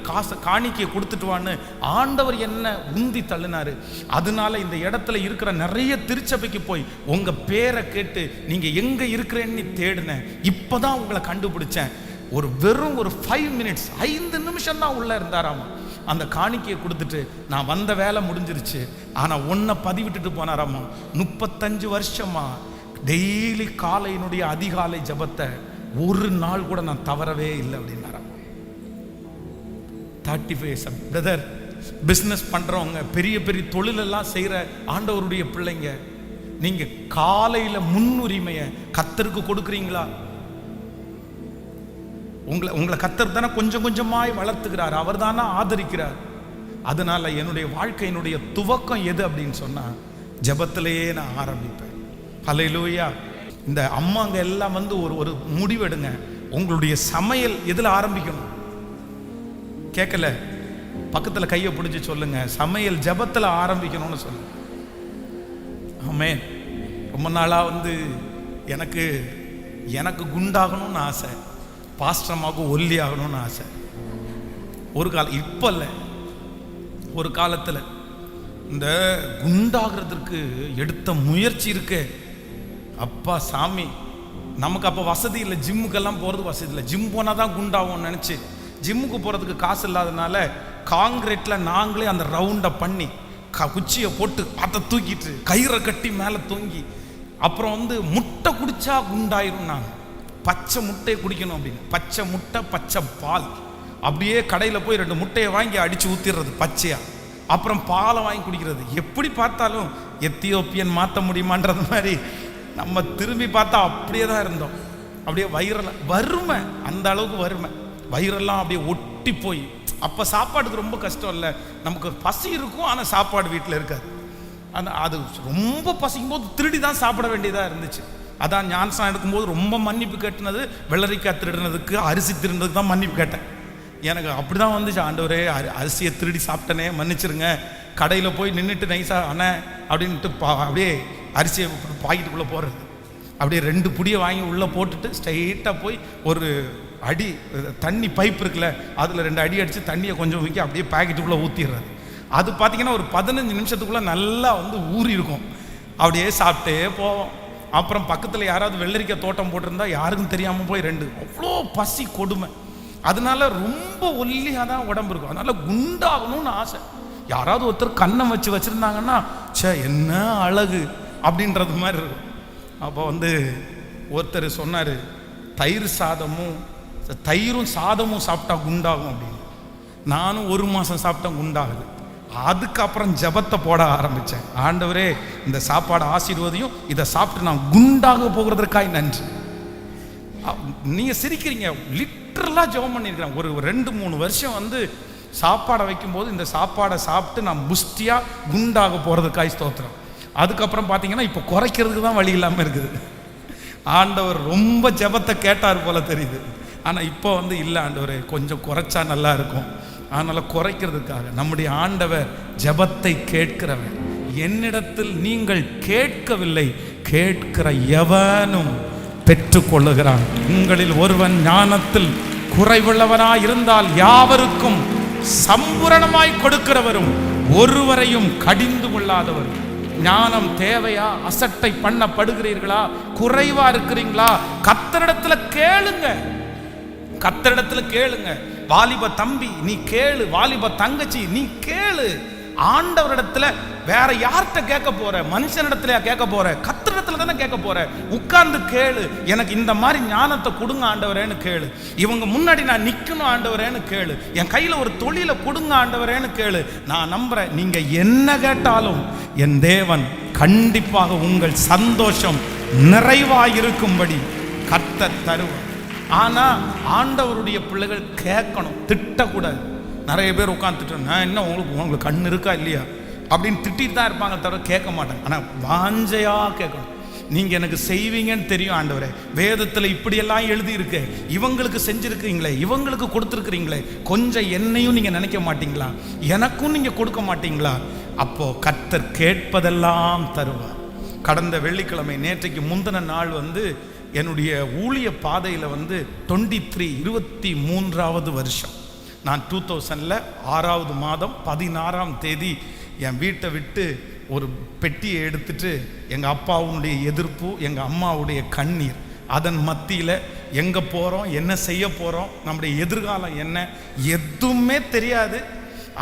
காணிக்கையை கொடுத்துட்டு வான்னு ஆண்டவர் என்ன உந்தி தள்ளினாரு. அதனால இந்த இடத்துல இருக்கிற நிறைய திருச்சபைக்கு போய் உங்க பேரை கேட்டு நீங்க எங்க இருக்கிறேன்னு தேடினேன். இப்பதான் உங்களை கண்டுபிடிச்சேன். வெறும் 5 மினிட்ஸ் 5 நிமிஷம் தான் உள்ள இருந்தாராமா. அந்த காணிக்கையை கொடுத்துட்டு நான் வந்த வேலை முடிஞ்சிருச்சு. ஆனால் ஒன்றை பதிவிட்டுட்டு போனாராமா, 35 வருஷமா டெய்லி காலையினுடைய அதிகாலை ஜபத்தை ஒரு நாள் கூட நான் தவறவே இல்லை அப்படின்னாராம். 35 பிரதர், பிஸ்னஸ் பண்ணுறவங்க, பெரிய பெரிய தொழிலெல்லாம் செய்கிற ஆண்டவருடைய பிள்ளைங்க, நீங்கள் காலையில் முன்னுரிமையை கர்த்தருக்கு கொடுக்குறீங்களா? உங்களை கர்த்தர் தானே கொஞ்சம் கொஞ்சமாய் வளர்த்துக்கிறார், அவர் தானே ஆதரிக்கிறார். அதனால என்னுடைய வாழ்க்கையினுடைய துவக்கம் எது அப்படின்னு சொன்னா ஜெபத்திலேயே நான் ஆரம்பிப்பேன். ஹல்லேலூயா. இந்த அம்மாங்க எல்லாம் வந்து ஒரு முடிவெடுங்க, உங்களுடைய சமையல் எதுல ஆரம்பிக்கணும்? கேட்கல, பக்கத்துல கையை பிடிச்சி சொல்லுங்க, சமையல் ஜெபத்துல ஆரம்பிக்கணும்னு சொல்லுங்க. ஆமென். ரொம்ப நாளா வந்து எனக்கு குண்டாகணும்னு ஆசை, பாஸ்டரமாக ஒல்லி ஆகணும்னு ஆசை. ஒரு காலம், இப்போ இல்லை, ஒரு காலத்தில் இந்த குண்டாகிறதுக்கு எடுத்த முயற்சி இருக்கு. அப்பா சாமி, நமக்கு அப்போ வசதி இல்லை, ஜிம்முக்கெல்லாம் போகிறது வசதி இல்லை. ஜிம் போனால் தான் குண்டாகும்னு நினச்சி ஜிம்முக்கு போகிறதுக்கு காசு இல்லாதனால காங்கிரீட்டில் நாங்களே அந்த ரவுண்டை பண்ணி குச்சியை போட்டு அதை தூக்கிட்டு கயிறை கட்டி மேலே தூங்கி அப்புறம் வந்து முட்டை குடிச்சா குண்டாயிரும். நாங்கள் பச்சை முட்டையை குடிக்கணும் அப்படின்னு, பச்சை முட்டை பச்சை பால், அப்படியே கடையில் போய் 2 முட்டையை வாங்கி அடித்து ஊற்றிடுறது பச்சையா, அப்புறம் பாலை வாங்கி குடிக்கிறது. எப்படி பார்த்தாலும் எத்தியோப்பியன் மாற்ற முடியுமான்றது மாதிரி நம்ம திரும்பி பார்த்தா அப்படியே தான் இருந்தோம். அப்படியே வறுமை, அந்த அளவுக்கு வறுமை, வயிறெல்லாம் அப்படியே ஒட்டி போய். அப்போ சாப்பாடுக்கு ரொம்ப கஷ்டம் இல்லை, நமக்கு பசி இருக்கும் ஆனால் சாப்பாடு வீட்டில் இருக்காது. ஆனால் அது ரொம்ப பசிக்கும் போது திருடி தான் சாப்பிட வேண்டியதாக இருந்துச்சு. அதான் ஞானஸ்நானம் எடுக்கும்போது ரொம்ப மன்னிப்பு கேட்டினது, வெள்ளரிக்காய் திருடினதுக்கு, அரிசி திருடினதுக்கு தான் மன்னிப்பு கேட்டேன். எனக்கு அப்படி தான் வந்துச்சு, ஆண்டவரே அரிசியை திருடி சாப்பிட்டனே மன்னிச்சிருங்க. கடையில் போய் நின்றுட்டு நைஸா அண்ணே அப்படின்ட்டு அப்படியே அரிசியை பாக்கெட்டுக்குள்ளே போடுறது, அப்படியே 2 புடியை வாங்கி உள்ளே போட்டுட்டு ஸ்ட்ரைட்டாக போய் ஒரு அடி தண்ணி பைப் இருக்குல்ல, அதில் 2 அடி அடித்து தண்ணியை கொஞ்சம் ஊக்கி அப்படியே பாக்கெட்டுக்குள்ளே ஊற்றிடுறாரு. அது பார்த்தீங்கன்னா ஒரு 15 நிமிஷத்துக்குள்ளே நல்லா வந்து ஊறி இருக்கும். அப்படியே சாப்பிட்டே போவோம். அப்புறம் பக்கத்தில் யாராவது வெள்ளரிக்காய் தோட்டம் போட்டிருந்தா யாருக்கும் தெரியாமல் போய் 2 அவ்வளோ பசி கொடுமை. அதனால ரொம்ப ஒல்லியாக தான் உடம்பு இருக்கும். அதனால குண்டாகணும்னு ஆசை. யாராவது ஒருத்தர் கண்ணம் வச்சுருந்தாங்கன்னா என்ன அழகு அப்படின்றது மாதிரி இருக்கும். அப்போ வந்து ஒருத்தர் சொன்னார், தயிரும் சாதமும் சாப்பிட்டா குண்டாகும் அப்படின்னு. நானும் 1 மாதம் சாப்பிட்டா குண்டாகுது. அதுக்கப்புறம் ஜபத்தை போட ஆரம்பித்தேன். ஆண்டவரே, இந்த சாப்பாடு ஆசீர்வதியும், இதை சாப்பிட்டு நான் குண்டாக போகிறதற்காய் நன்றி. நீங்கள் சிரிக்கிறீங்க, லிட்டரலாக ஜெபம் பண்ணியிருக்கிறேன். ஒரு 2-3 வருஷம் வந்து சாப்பாடை வைக்கும்போது இந்த சாப்பாடை சாப்பிட்டு நான் புஷ்டியாக குண்டாக போகிறதுக்காய் ஸ்தோத்திரம். அதுக்கப்புறம் பார்த்தீங்கன்னா இப்போ குறைக்கிறதுக்கு தான் வழி இல்லாமல் இருக்குது. ஆண்டவர் ரொம்ப ஜெபத்தை கேட்டார் போல தெரியுது. ஆனால் இப்போ வந்து இல்லை ஆண்டவர், கொஞ்சம் குறைச்சா நல்லா இருக்கும். அதனால் குறைக்கிறதுக்காக நம்முடைய ஆண்டவர் ஜெபத்தை கேட்கிறவர். என்னிடத்தில் நீங்கள் கேட்கவில்லை, கேட்கிற எவனும் பெற்றுக்கொள்ளுகிறான். உங்களில் ஒருவன் ஞானத்தில் குறைவுள்ளவனாய் இருந்தால் யாவருக்கும் சம்பூரணமாய் கொடுக்கிறவரும் ஒருவரையும் கடிந்து கொள்ளாதவரும். ஞானம் தேவையா? அசட்டை பண்ணப்படுகிறீர்களா? குறைவா இருக்கிறீங்களா? கர்த்தரிடத்துல கேளுங்க, கர்த்தரிடத்துல கேளுங்க. வாலிப தம்பி நீ கேளு, வாலிப தங்கச்சி நீ கேளு. ஆண்டவரிடத்துல வேற யார்கிட்ட கேட்க போற? மனுஷனிடத்துல கேட்க போற? கர்த்தரிடத்துல தானே கேட்க போற. உட்கார்ந்து கேளு, எனக்கு இந்த மாதிரி ஞானத்தை கொடுங்க ஆண்டவரேன்னு கேளு. இவங்க முன்னாடி நான் நிக்கணும் ஆண்டவரேன்னு கேளு. என் கையில ஒரு தொழிலை கொடுங்க ஆண்டவரேன்னு கேளு. நான் நம்புறேன், நீங்க என்ன கேட்டாலும் என் தேவன் கண்டிப்பாக உங்கள் சந்தோஷம் நிறைவாயிருக்கும்படி கர்த்தர் தருவார். ஆனா ஆண்டவருடைய பிள்ளைகள் கேட்கணும், திட்டக்கூடாது. நிறைய பேர் உட்காந்துட்டு நான் என்ன உங்களுக்கு கண் இருக்கா இல்லையா அப்படின்னு திட்டிட்டு தான் இருப்பாங்க, தவிர கேட்க மாட்டாங்க. ஆனால் வாஞ்சையா கேட்கணும். நீங்கள் எனக்கு செய்வீங்கன்னு தெரியும் ஆண்டவரே, வேதத்தில் இப்படியெல்லாம் எழுதியிருக்கு, இவங்களுக்கு செஞ்சுருக்கிறீங்களே, இவங்களுக்கு கொடுத்துருக்குறீங்களே, கொஞ்சம் என்னையும் நீங்கள் நினைக்க மாட்டீங்களா? எனக்கும் நீங்கள் கொடுக்க மாட்டீங்களா? அப்போ கர்த்தர் கேட்பதெல்லாம் தருவார். கடந்த வெள்ளிக்கிழமை, நேற்றைக்கு முந்தின நாள் வந்து என்னுடைய ஊழிய பாதையில் வந்து 23வது வருஷம். நான் 2000 6வது மாதம் 16ஆம் தேதி என் வீட்டை விட்டு ஒரு பெட்டியை எடுத்துட்டு, எங்கள் அப்பாவுடைய எதிர்ப்பு, எங்கள் அம்மாவுடைய கண்ணீர், அதன் மத்தியில் எங்கே போகிறோம், என்ன செய்ய போகிறோம், நம்முடைய எதிர்காலம் என்ன, எதுவுமே தெரியாது.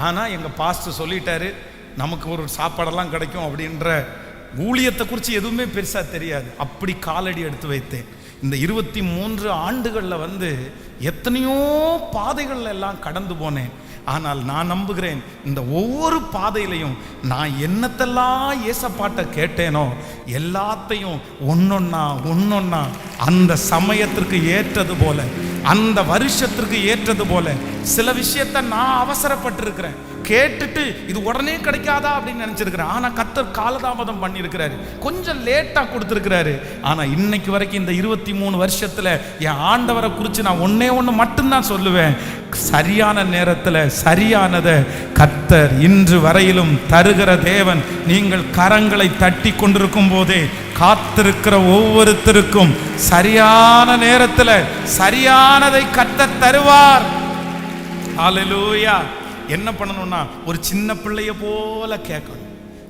ஆனால் எங்கள் பாஸ்டர் சொல்லிட்டாரு, நமக்கு ஒரு சாப்பாடெல்லாம் கிடைக்கும் அப்படின்ற ஊழியத்தை குறித்து எதுவுமே பெருசாக தெரியாது. அப்படி காலடி எடுத்து வைத்தேன். இந்த 23 ஆண்டுகளில் வந்து எத்தனையோ பாதைகள் எல்லாம் கடந்து போனேன். ஆனால் நான் நம்புகிறேன், இந்த ஒவ்வொரு பாதையிலையும் நான் என்னத்தெல்லாம் ஏசப்பாட்ட கேட்டேனோ எல்லாத்தையும் ஒன்னொன்னா அந்த சமயத்திற்கு ஏற்றது போல, அந்த வருஷத்திற்கு ஏற்றது போல சில விஷயத்தை நான் அவசரப்பட்டிருக்கிறேன். கேட்டுட்டு இது உடனே கிடைக்காதா அப்படின்னு நினைச்சிருக்கிறேன். ஆனா கர்த்தர் காலதாமதம் பண்ணியிருக்கிறாரு, கொஞ்சம் லேட்டா கொடுத்திருக்கிறாரு. ஆனா இன்னைக்கு வரைக்கும் இந்த 23 வருஷத்துல என் ஆண்டவரை குறித்து நான் ஒண்ணு மட்டும்தான் சொல்லுவேன், சரியான நேரத்தில் சரியானதை கர்த்தர் இன்று வரையிலும் தருகிற தேவன். நீங்கள் கரங்களை தட்டி கொண்டிருக்கும் போதே காத்திருக்கிற ஒவ்வொருத்தருக்கும் சரியான நேரத்தில் சரியானதை கர்த்தர் தருவார். ஹல்லேலூயா. என்ன பண்ணணும்னா ஒரு சின்ன பிள்ளைய போல கேட்கணும்.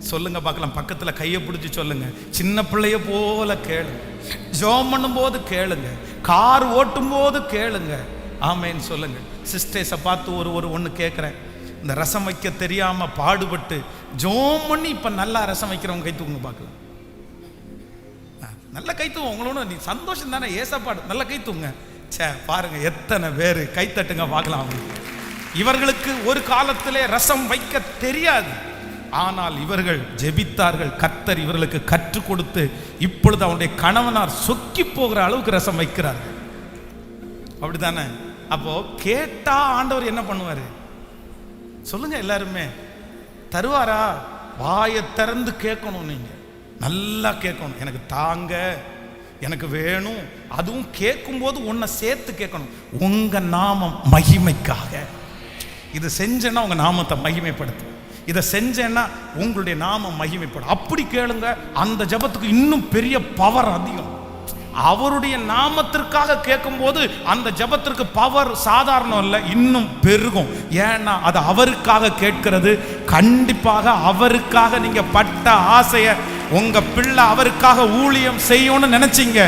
சொல்லுங்க பார்க்கலாம், பக்கத்தில் கையை பிடிச்சி சொல்லுங்க, சின்ன பிள்ளைய போல கேளுங்க. ஜெபம் பண்ணும்போது கேளுங்க, கார் ஓட்டும் போது கேளுங்க. ஆமேன்னு சொல்லுங்க. சிஸ்டர்ஸை பார்த்து ஒன்று கேட்குறேன். இந்த ரசம் வைக்க தெரியாமல் பாடுபட்டு ஜெபம் பண்ணி இப்போ நல்லா ரசம் வைக்கிறவங்க கை தூக்குங்க பார்க்கலாம். நல்ல கை தூங்க, உங்களோட நீ சந்தோஷம் தானே, ஏசப்பாடு நல்ல கை தூங்க. சே பாருங்க எத்தனை பேர் கை தட்டுங்க பார்க்கலாம். இவர்களுக்கு ஒரு காலத்திலே ரசம் வைக்க தெரியாது, ஆனால் இவர்கள் ஜெபித்தார்கள். கர்த்தர் இவர்களுக்கு கற்றுக் கொடுத்து இப்பொழுது அவனுடைய கணவனார் சொக்கி போகிற அளவுக்கு ரசம் வைக்கிறார்கள். அப்படித்தானே? அப்போ கேட்டா ஆண்டவர் என்ன பண்ணுவாரு சொல்லுங்க? எல்லாருமே தருவாரா? வாயை திறந்து கேட்கணும். நீங்க நல்லா கேட்கணும். எனக்கு தாங்க, எனக்கு வேணும். அதுவும் கேட்கும் போது உன்னை சேர்த்து கேட்கணும். உங்க நாமம் மகிமைக்காக இது செஞ்சேன்னா உங்க நாமத்தை மகிமைப்படுத்தும், இதை செஞ்சேன்னா உங்களுடைய நாமம் மகிமைப்படும். அப்படி கேளுங்க. அந்த ஜபத்துக்கு இன்னும் பெரிய பவர் அதிகம். அவருடைய நாமத்திற்காக கேட்கும்போது அந்த ஜெபத்திற்கு பவர் சாதாரணம் இல்லை, இன்னும் பெருகும். ஏன்னா அது அவருக்காக கேட்கிறது. கண்டிப்பாக அவருக்காக நீங்க பட்ட ஆசைய, உங்க பிள்ளை அவருக்காக ஊழியம் செய்யும்னு நினைச்சீங்க,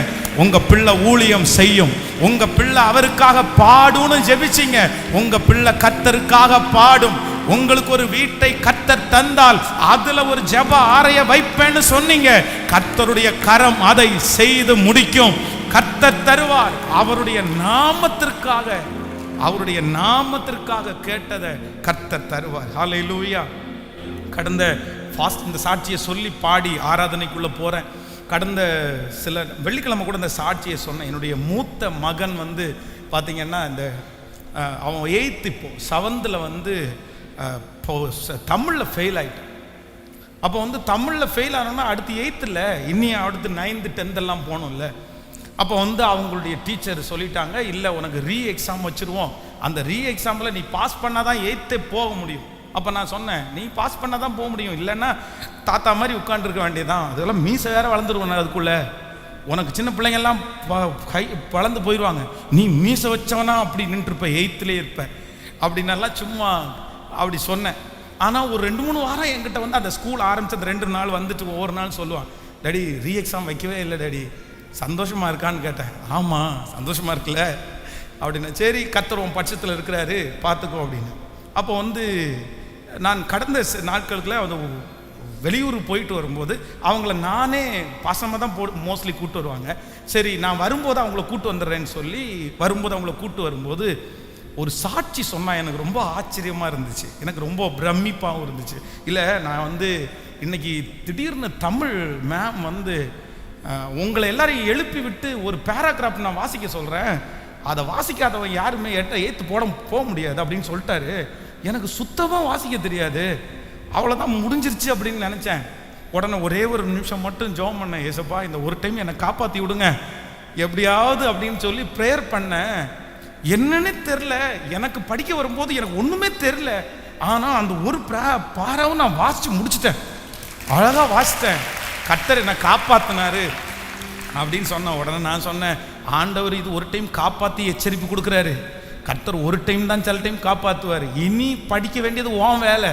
உங்க பிள்ளை ஊழியம் செய்யும். உங்க பிள்ளை அவருக்காக பாடும்னு ஜெபிச்சீங்க, உங்க பிள்ளை கர்த்தருக்காக பாடும். உங்களுக்கு ஒரு வீட்டை கர்த்தர் தந்தால் அதுல ஒரு ஜெப ஆரைய வைப்பேன்னு சொன்னீங்க, கர்த்தருடைய கரம் அதை செய்து முடிக்கும். கர்த்தர் தருவார். அவருடைய நாமத்திற்காக, அவருடைய நாமத்திற்காக கேட்டதை கர்த்தர் தருவார். ஹல்லேலூயா. கடந்த ஃபாஸ்ட் இந்த சாட்சியை சொல்லி பாடி ஆராதனைக்குள்ள போறேன். கடந்த சில வெள்ளிக்கிழமை கூட இந்த சாட்சியை சொன்னேன். என்னுடைய மூத்த மகன் வந்து பார்த்தீங்கன்னா இந்த அவன் 8th இப்போ 7th வந்து தமிழில் ஃபெயில் ஆகிட்டான். அப்போ வந்து தமிழில் ஃபெயில் ஆனோன்னா அடுத்து 8th இன்னும் அடுத்து 9th 10th எல்லாம் போகணும்ல. அப்போ வந்து அவங்களுடைய டீச்சர் சொல்லிட்டாங்க, இல்லை உனக்கு ரீ எக்ஸாம் வச்சுருவோம், அந்த ரீ எக்ஸாமில் நீ பாஸ் பண்ணால் தான் 8th போக முடியும். அப்போ நான் சொன்னேன், நீ பாஸ் பண்ணால் தான் போக முடியும், இல்லைன்னா தாத்தா மாதிரி உட்காந்துருக்க வேண்டியதான். அதெல்லாம் மீசை வேற வளர்ந்துருவேன் அதுக்குள்ளே, உனக்கு சின்ன பிள்ளைங்கெல்லாம் கை வளர்ந்து போயிடுவாங்க, நீ மீசை வச்சவனா அப்படி நின்றுருப்ப, 8th இருப்பேன் அப்படின்னெல்லாம் சும்மா அப்படி சொன்னேன். ஆனால் ஒரு 2-3 வாரம் என்கிட்ட வந்து அந்த ஸ்கூல் ஆரம்பித்தது 2 நாள் வந்துட்டு ஒவ்வொரு நாள் சொல்லுவான், டேடி ரீ எக்ஸாம் வைக்கவே இல்லை டேடி, சந்தோஷமாக இருக்கான்னு கேட்டேன். ஆமாம் சந்தோஷமாக இருக்குல்ல அப்படின்னா, சரி கர்த்தர் பட்சத்தில் இருக்கிறாரு பார்த்துக்கோ அப்படின்னு. அப்போ வந்து நான் கடந்த நாட்களுக்குள்ள அது வெளியூர் போயிட்டு வரும்போது அவங்கள நானே பாசமாக தான் மோஸ்ட்லி கூப்பிட்டு வருவாங்க. சரி நான் வரும்போது அவங்கள கூப்பிட்டு வந்துடுறேன்னு சொல்லி வரும்போது அவங்கள கூப்பிட்டு வரும்போது ஒரு சாட்சி சொன்னால் எனக்கு ரொம்ப ஆச்சரியமாக இருந்துச்சு, எனக்கு ரொம்ப பிரமிப்பாகவும் இருந்துச்சு. இல்லை நான் வந்து இன்னைக்கு திடீர்னு தமிழ் மேம் வந்து உங்களை எல்லாரையும் எழுப்பி விட்டு ஒரு பேராகிராஃப் நான் வாசிக்க சொல்கிறேன், அதை வாசிக்காதவன் யாருமே 8th போக முடியாது அப்படின்னு சொல்லிட்டாரு. எனக்கு சுத்தமாக வாசிக்க தெரியாது, அவ்வளோதான் முடிஞ்சிருச்சு அப்படின்னு நினச்சேன். உடனே ஒரே ஒரு நிமிஷம் மட்டும் ஜெபம் பண்ணேன், ஏசப்பா இந்த ஒரு டைம் என்னை காப்பாற்றி விடுங்க எப்படியாவது அப்படின்னு சொல்லி ப்ரேயர் பண்ணேன். என்னன்னே தெரில, எனக்கு படிக்க வரும்போது எனக்கு ஒன்றுமே தெரில, ஆனால் அந்த ஒரு பாராவும் நான் வாசித்து முடிச்சிட்டேன், அழகாக வாசித்தேன். கர்த்தர் என்னை காப்பாற்றினாரு அப்படின்னு சொன்ன உடனே நான் சொன்னேன், ஆண்டவர் இது ஒரு டைம் காப்பாற்றி எச்சரிப்பு கொடுக்குறாரு, கர்த்தர் ஒரு டைம் தான் சில டைம் காப்பாற்றுவார், இனி படிக்க வேண்டியது உன் வேலை,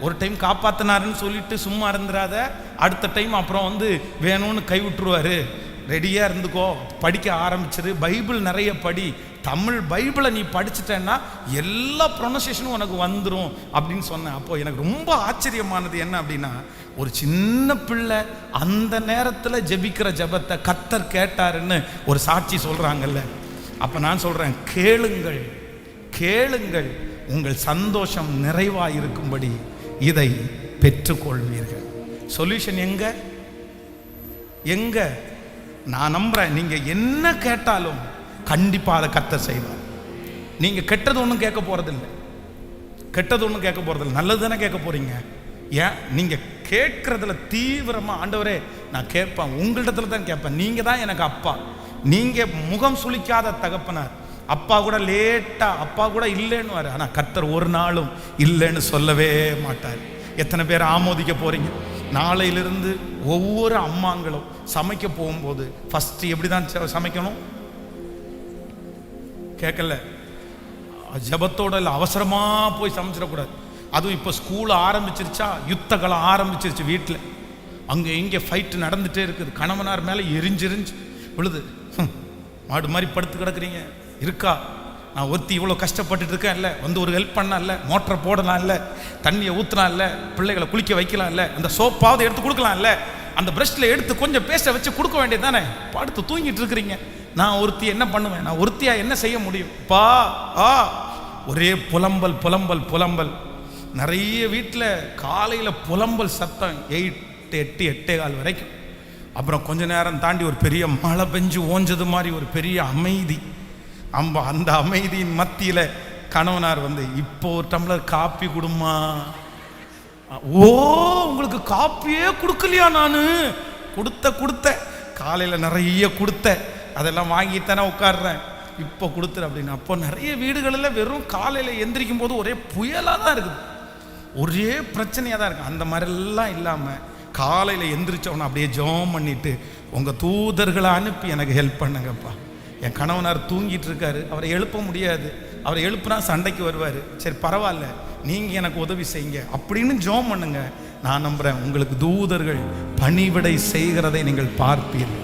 ஒரு டைம் காப்பாற்றினாருன்னு சொல்லிட்டு சும்மா இருந்துடாத, அடுத்த டைம் அப்புறம் வந்து வேணும்னு கை விட்டுருவாரு, ரெடியாக இருந்துக்கோ, படிக்க ஆரம்பிச்சிரு, பைபிள் நிறைய படி, தமிழ் பைபிளை நீ படிச்சுட்டேன்னா எல்லா ப்ரொனன்சியேஷனும் உனக்கு வந்துடும் அப்படின்னு சொன்னேன். அப்போ எனக்கு ரொம்ப ஆச்சரியமானது என்ன அப்படின்னா, ஒரு சின்ன பிள்ளை அந்த நேரத்தில் ஜெபிக்கிற ஜெபத்தை கர்த்தர் கேட்டாருன்னு ஒரு சாட்சி சொல்கிறாங்கல்ல. அப்போ நான் சொல்கிறேன், கேளுங்கள் கேளுங்கள், உங்கள் சந்தோஷம் நிறைவாக இருக்கும்படி இதை பெற்றுக்கொள்வீர்கள். சொல்யூஷன் எங்க எங்க? நான் நம்புறேன், நீங்க என்ன கேட்டாலும் கண்டிப்பா அதை கர்த்தர் செய்வார். நீங்க கெட்டது ஒன்றும் கேட்க போறதில்லை, கெட்டது ஒன்றும் கேட்க போறதில்லை, நல்லது தானே கேட்க போறீங்க. ஏன் நீங்க கேட்கறதுல தீவிரமா, ஆண்டவரே நான் கேட்பேன், உங்களிடத்துல தான் கேட்பேன், நீங்க தான் எனக்கு அப்பா, நீங்க முகம் சுளிக்காத தகப்பனார். அப்பா கூட லேட்டா அப்பா கூட இல்லைன்னு வர, ஆனா கர்த்தர் ஒரு நாளும் இல்லைன்னு சொல்லவே மாட்டார். எத்தனை பேர் ஆமோதிக்க போறீங்க? நாளையிலிருந்து ஒவ்வொரு அம்மாங்களும் சமைக்க போகும்போது ஃபர்ஸ்ட் எப்படி தான் சமைக்கணும்? கேட்கல, ஜபத்தோட இல்லை, அவசரமா போய் சமைச்சிடக்கூடாது. அதுவும் இப்போ ஸ்கூல் ஆரம்பிச்சிருச்சா, யுத்த காலம் ஆரம்பிச்சிருச்சு, வீட்டில் அங்கே இங்கே ஃபைட்டு நடந்துகிட்டே இருக்குது, கணவனார் மேலே எரிஞ்செரிஞ்சு விழுது, மாடு மாதிரி படுத்து கிடக்குறீங்க, இருக்கா நான் ஒருத்தி இவ்வளோ கஷ்டப்பட்டுட்டு இருக்கேன், இல்லை வந்து ஒரு ஹெல்ப் பண்ணா, இல்லை மோட்டரை போடலாம், இல்லை தண்ணியை ஊற்றலாம், இல்லை பிள்ளைகளை குளிக்க வைக்கலாம், இல்லை அந்த சோப்பாவது எடுத்து கொடுக்கலாம், இல்லை அந்த ப்ரஷ்ல எடுத்து கொஞ்சம் பேஸ்ட்டை வச்சு கொடுக்க வேண்டியது தானே, படுத்து தூங்கிட்டு இருக்கிறீங்க. நான் ஒருத்தி என்ன பண்ணுவேன், நான் ஒருத்தியா என்ன செய்ய முடியும்? ஒரே புலம்பல் புலம்பல் புலம்பல். நிறைய வீட்டில் காலையில் புலம்பல் சத்தம் 8 8:15 வரைக்கும். அப்புறம் கொஞ்ச நேரம் தாண்டி ஒரு பெரிய மழை பெஞ்சு ஓஞ்சது மாதிரி ஒரு பெரிய அமைதி. அந்த அமைதியின் மத்தியில் கணவனார் வந்து, இப்போ ஒரு டம்ளர் காப்பி கொடுமா. ஓ, உங்களுக்கு காப்பியே கொடுக்கலையா? நான் கொடுத்த காலையில் நிறைய கொடுத்த, அதெல்லாம் வாங்கித்தானே உட்காடுறேன், இப்போ கொடுத்துரு அப்படின்னு. அப்போ நிறைய வீடுகளில் வெறும் காலையில் எந்திரிக்கும் போது ஒரே புயலாக தான் இருக்குது, ஒரே பிரச்சனையாக தான் இருக்குது. அந்த மாதிரிலாம் இல்லாமல் காலையில் எந்திரிச்சவன அப்படியே ஜெபம் பண்ணிட்டு உங்கள் தூதர்களை அனுப்பி எனக்கு ஹெல்ப் பண்ணுங்கப்பா. என் கணவனார் தூங்கிட்டு இருக்காரு, அவரை எழுப்ப முடியாது, அவரை எழுப்புனா சண்டைக்கு வருவார், சரி பரவாயில்ல நீங்கள் எனக்கு உதவி செய்யுங்க அப்படின்னு ஜெபம் பண்ணுங்க. நான் நம்புகிறேன் உங்களுக்கு தூதர்கள் பணிவிடை செய்கிறதை நீங்கள் பார்ப்பீர்கள்.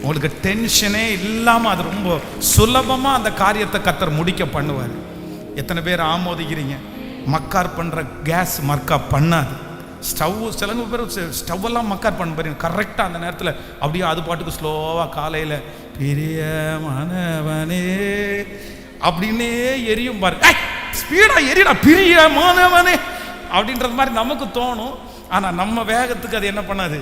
உங்களுக்கு டென்ஷனே இல்லாமல் அது ரொம்ப சுலபமாக அந்த காரியத்தை கர்த்தர் முடிக்க பண்ணுவார். எத்தனை பேர் ஆமோதிக்கிறீங்க? மக்கார் பண்ணுற கேஸ் மக்கா பண்ணாது. ஸ்டவ் சில பேர் ஸ்டவ்வெல்லாம் மக்கார் பண்ண பாருங்க, கரெக்டாக அந்த நேரத்தில் அப்படியே அது பாட்டுக்கு ஸ்லோவாக காலையில் பெரிய மாணவனே அப்படின்னே எரியும் பாருங்க. ஸ்பீடாக எரியடா பிரிய மாணவனே அப்படின்றது மாதிரி நமக்கு தோணும். ஆனால் நம்ம வேகத்துக்கு அது என்ன பண்ணாது,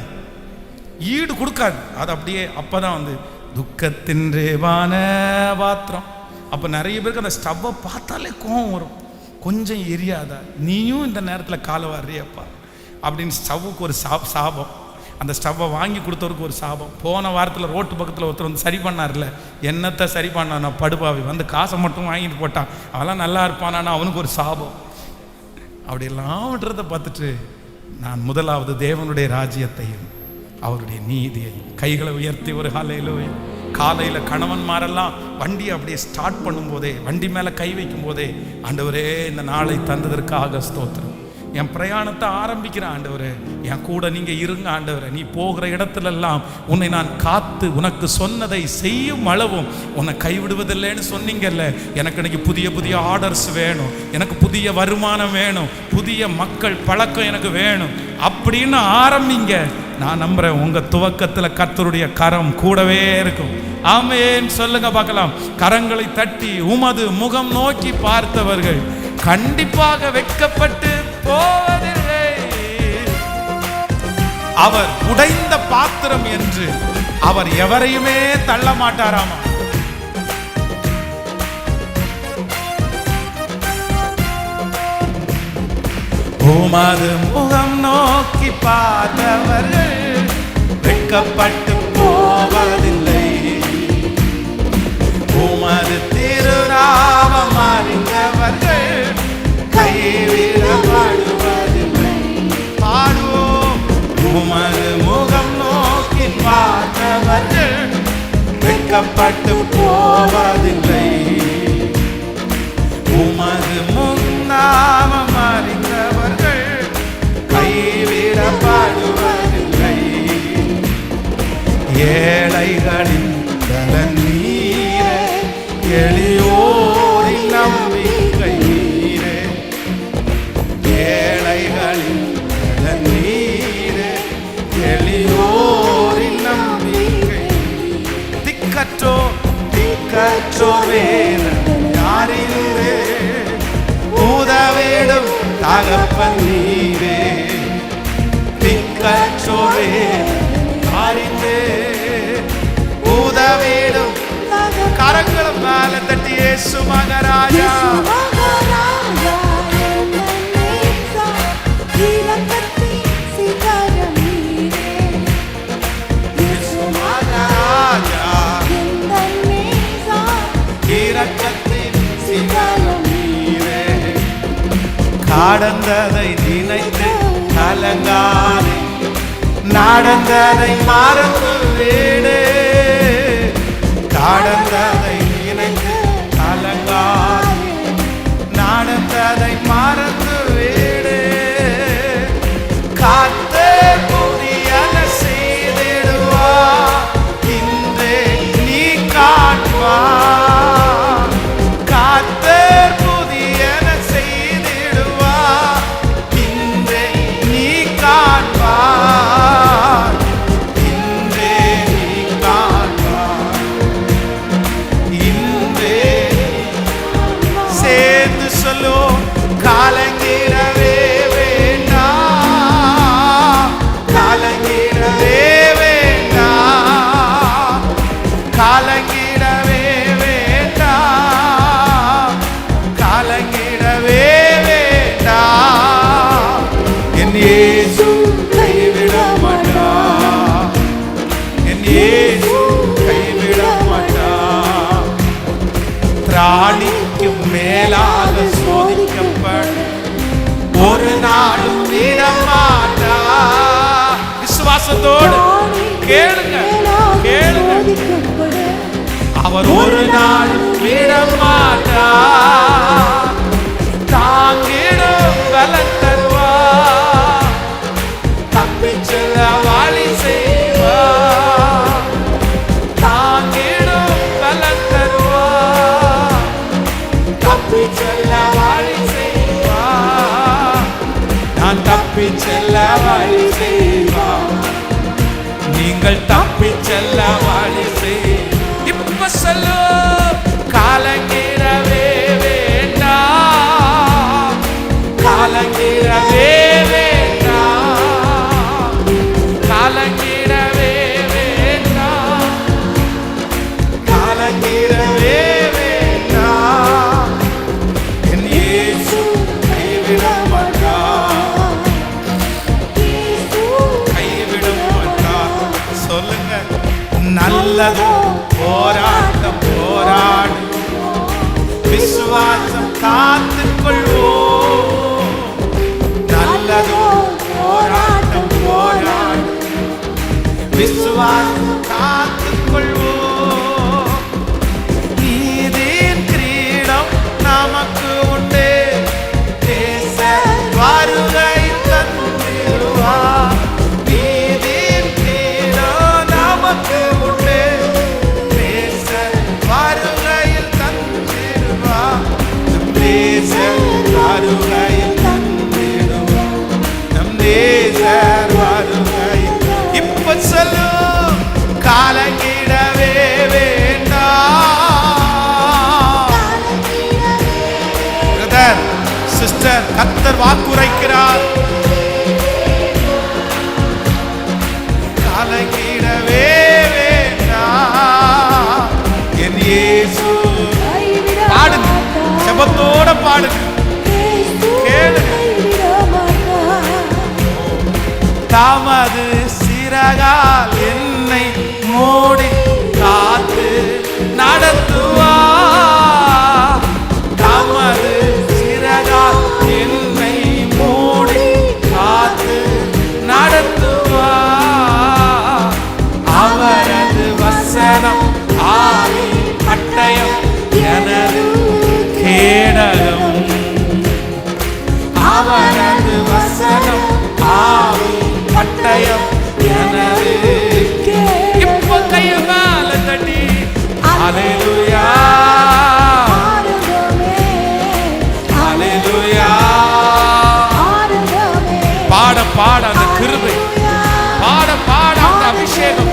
ஈடு கொடுக்காது. அது அப்படியே அப்போதான் வந்து துக்கத்தின் ரேவான பாத்திரம். அப்போ நிறைய பேருக்கு அந்த ஸ்டவ்வை பார்த்தாலே கோவம் வரும், கொஞ்சம் எரியாதா நீயும் இந்த நேரத்தில் காலை வர்றியப்பா அப்படின்னு. ஸ்டவ்வுக்கு ஒரு சாபம், அந்த ஸ்டவ்வை வாங்கி கொடுத்தவருக்கு ஒரு சாபம். போன வாரத்தில் ரோட்டு பக்கத்தில் ஒருத்தர் வந்து சரி பண்ணார்ல, என்னத்தை சரி பண்ணானா படுபாவி வந்து காசை மட்டும் வாங்கிட்டு போட்டான், அவெல்லாம் நல்லா இருப்பானான்னா அவனுக்கு ஒரு சாபம். அப்படியெல்லாம் விடுறதை பார்த்துட்டு நான் முதலாவது தேவனுடைய ராஜ்யத்தையும் அவருடைய நீதியையும் கைகளை உயர்த்தி ஒரு காலையில் கணவன்மாரெல்லாம் வண்டியை அப்படியே ஸ்டார்ட் பண்ணும்போதே, வண்டி மேலே கை வைக்கும் போதே, ஆண்டவரே இந்த நாளை தந்ததற்காக ஸ்தோத்திரம். என் பிரயாணத்தை ஆரம்பிக்கிறேன் ஆண்டவரே, என் கூட நீங்க இருங்க ஆண்டவரே. நீ போகிற இடத்துலெல்லாம் உன்னை நான் காத்து உனக்கு சொன்னதை செய்யும் அளவும் உன்னை கைவிடுவதில்லைன்னு சொன்னீங்கல்ல. எனக்கு இன்னைக்கு புதிய புதிய ஆர்டர்ஸ் வேணும், எனக்கு புதிய வருமானம் வேணும், புதிய மக்கள் பழக்கம் எனக்கு வேணும் அப்படின்னு ஆரம்பிங்க. நான் நம்புறேன் உங்க துவக்கத்தில் கர்த்தருடைய கரம் கூடவே இருக்கும். ஆமென் சொல்லுங்க பார்க்கலாம். கரங்களை தட்டி உமது முகம் நோக்கி பார்த்தவர்கள் கண்டிப்பாக வெட்கப்பட்டு போவதில்லை. அவர் உடைந்த பாத்திரம் என்று அவர் எவரையுமே தள்ள மாட்டாராமா. உமது முகம் நோக்கி பார்த்தவர்கள் வெட்கப்பட்டு போவதில்லை. உமது திருநாமம் அறிந்தவர்கள் கைவிடப்படுவதில்லை. பாடுவோம். உமது முகம் நோக்கி பார்த்தவர்கள் வெட்கப்பட்டு போவதில்லை. உமது முன்னாமம் அறிந்தவர்கள் கைவிடப்படுவதில்லை. ஏழைகளின் பலன் நீரே, எளியோரின் நம்பிக்கை நீரே. ஏழைகளின் பலன் நீரே, எளியோரின் நம்பிக்கை. திக்கற்றோ வேதன் யாரில்லே, உதவிடும் தகப்பன் நீரே. திக்கற்றோ வேதன் யாரில்லே, உதவிடும். கரங்களை மேல தட்டி இயேசு மகாராஜா, கடந்ததை நினைத்து கலங்காதே, நடந்ததை மறந்து விடு. கடந்ததை நினைத்து கலங்காதே, நடந்ததை மறந்து விடு. கர்த்தர் புதியன செய்திடுவார், இன்றே நீ காண்பார். கர்த்தர் புதியன செய்திடுவார், இன்றே நீ காண்பார். இன்றே நீ காண்பார். இன்றே சேர்ந்து சொல்லுவோம். கலங்கிடவே வேண்டாம், கலங்கிடவே வேண்டாம், கலங்கிடவே வேண்டாம், கலங்கிடவே வேண்டாம். என் இயேசு கைவிட மாட்டார், என் இயேசு கைவிட மாட்டார். திராணிக்கும் மேலாக சோதிக்கப்பட ஒரு நாளும் விடமாட்டார். விசுவாசத்தோடு கேளுங்க கேளுங்க. அவர் ஒரு நாள் விடமாட்டார், தாங்கிடும் பலன் தருவார், தப்பிச் செல்ல வழி செய்வார், தாங்கிடும் பலன் தருவார், தப்பிச் செல்ல வழி செய்வார், நான் தப்பிச் செல்ல வழி செய்வார், நீங்கள் தப்பிச் செல்ல வழி செய்வார். இப்ப சொல்லு, கலங்கிடவே வேண்டாம், கலங்கிடவே வேண்டாம், கலங்கிடவே வேண்டாம், கலங்கிடவே வேண்டாம், என் இயேசு கைவிட மாட்டார், கைவிட மாட்டார். சொல்லுங்க, நல்லது போராட்டம் போராடு, விசுவாசம் காத்துக்கொள்வோம், நல்லதோ போராட்டம் போராடு, விசுவாசம் காத்துக்கொள்வோம், நீதியின் கிரீடம் நமக்கு உண்டு, தேச வருகை தந்திடுவார், நீதியின் கிரீடம் நமக்கு உண்டு, தேச வருகையில் தந்திடுவார், நம் தேச வருகையில் தந்திடுவார், நம் தேச வருகையில். இப்ப சொல்லும், கலங்கிடவே வேண்டாம். பிரதர் சிஸ்டர், கர்த்தர் வாக்குரைக்கிறார், கலங்கிடவே வேண்டாம், என் இயேசு. பாடுங்க, செபத்தோட பாடுங்க, கேளுங்க. தமது சிறகால் என்னை மூடி காத்து நடத்துவார், தமது சிறகால் என்னை மூடி காத்து நடத்துவார், அவரது வசனம் ஆவி பட்டயம் எனது கேடகம், அவரது வசனம் ஆவி பட்டயம் எனது. இப்ப கைய மேல தட்டி அல்லேலூயா அல்லேலூயா பாட பாட அந்த கிருபை, பாட பாட அந்த அபிஷேகம்.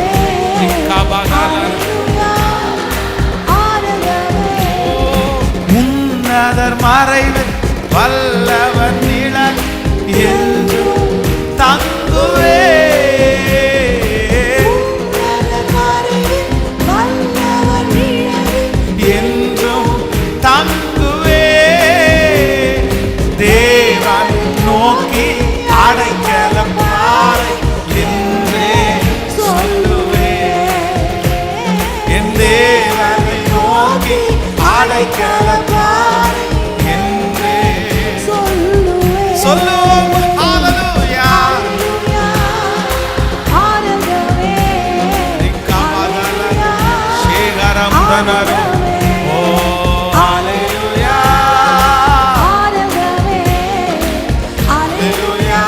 முன்னதர் மறைவில் வல்லவன் நிழல் என்றும் தங்குவே, என்றும் தங்குவே, தேவன் நோக்கி அடைக்கலம் பாறை என்றே சொல்லுவே, என் தேவனை நோக்கி அடைக்கலம் பாறை என்றே சொல்லுவோம். ஹalleluya சேகரம் தனரு. ஓ ஹalleluya ஹalleluya.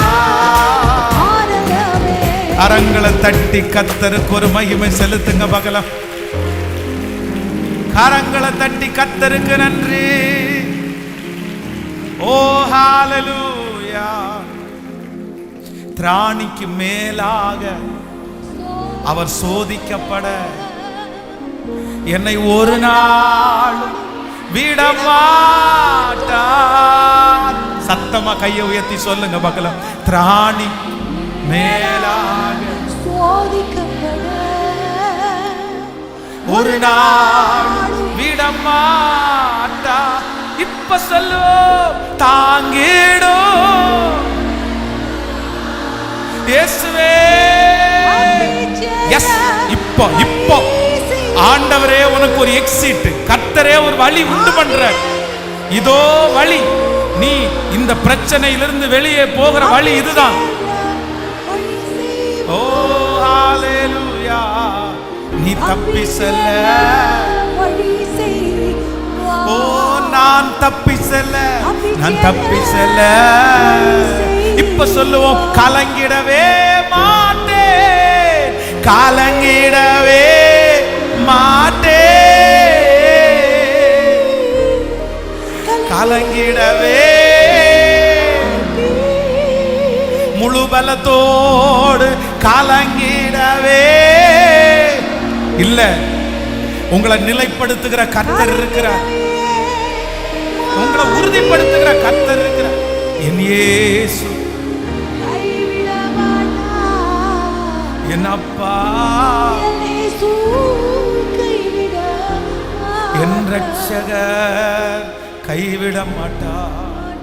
கரங்களை தட்டி கர்த்தருக்கு ஒரு மகிமை செலுத்துங்க பகலம். கரங்களை தட்டி கர்த்தருக்கு நன்றி. ஓ ஹalleluya. திராணிக்கு மேலாக அவர் சோதிக்கப்பட என்னை ஒரு நாள் விடமாட்டார். சத்தமா கையை உயர்த்தி சொல்லுங்க பகலம். திராணி மேலாக சோதிக்கப்பட ஒரு நாள் விடமாட்டார். இப்ப சொல்லுவோம், தாங்கிடும் இயேசுவே. எஸ், இப்போ இப்போ ஆண்டவரே உனக்கு ஒரு எக்ஸிட், கர்த்தரே ஒரு வழி உண்டு பண்ற. இதோ வழி, நீ இந்த பிரச்சனையிலிருந்து வெளியே போகிற வழி இதுதான். ஓ நீ தப்பி செல்ல ஓ நான் தப்பி செல்ல நான் தப்பி செல்ல. இப்ப சொல்லுவோம், கலங்கிடவே மாட்டேன் கலங்கிடவே மாட்டேன் கலங்கிடவே முழு பலத்தோடு கலங்கிடவே இல்ல. உங்களை நிலைப்படுத்துகிற கர்த்தர் இருக்கிறார், உங்களை உறுதிப்படுத்துகிற கர்த்தர் இருக்கிறார். என் இயேசு என் அப்பா என் ரட்சகர் கைவிட மாட்டார்.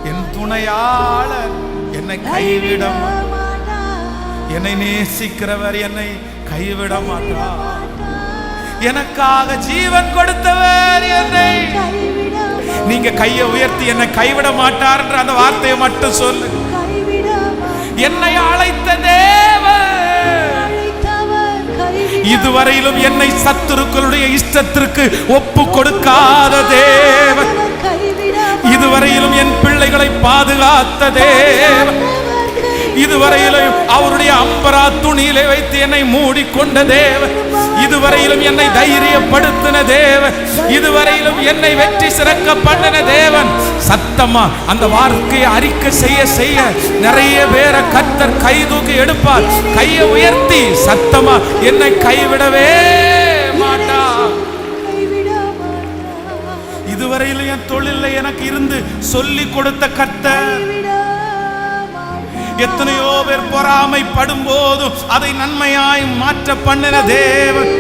என் துணையாளர் என்னை கைவிட மாட்டார். என்னை நேசிக்கிறவர் என்னை கைவிட மாட்டார். எனக்காக ஜீவன் கொடுத்தவர் என்னை. நீங்க கையை உயர்த்தி என்னை கைவிட மாட்டார் என்ற அந்த வார்த்தையை மட்டும் சொல்லு. என்னை அழைத்த தேவன், இதுவரையிலும் என்னை சத்துருக்களுடைய இஷ்டத்திற்கு ஒப்பு கொடுக்காத தேவன், இதுவரையிலும் என் பிள்ளைகளை பாதுகாத்த தேவன், இதுவரையிலும் அவருடைய அம்பரா துணியிலே வைத்து என்னை மூடிக்கொண்ட தேவன், இதுவரையிலும் என்னை தைரியப்படுத்தின தேவன், இதுவரையிலும் என்னை வெற்றி சிறக்க பண்ணின தேவன். சத்தமா அந்த வார்த்தையை அறிக்கை செய்ய செய்ய நிறைய பேரை கர்த்தர் கை தூக்கி எடுப்பார். கையை உயர்த்தி சத்தமா என்னை கைவிடவே மாட்டார். இதுவரையிலும் என் தொழில எனக்கு இருந்து சொல்லி கொடுத்த கர்த்தர், எத்தனையோ பேர் பொறாமைப்படும் போதும் அதை நன்மையாய் மாற்ற பண்ணின தேவன்,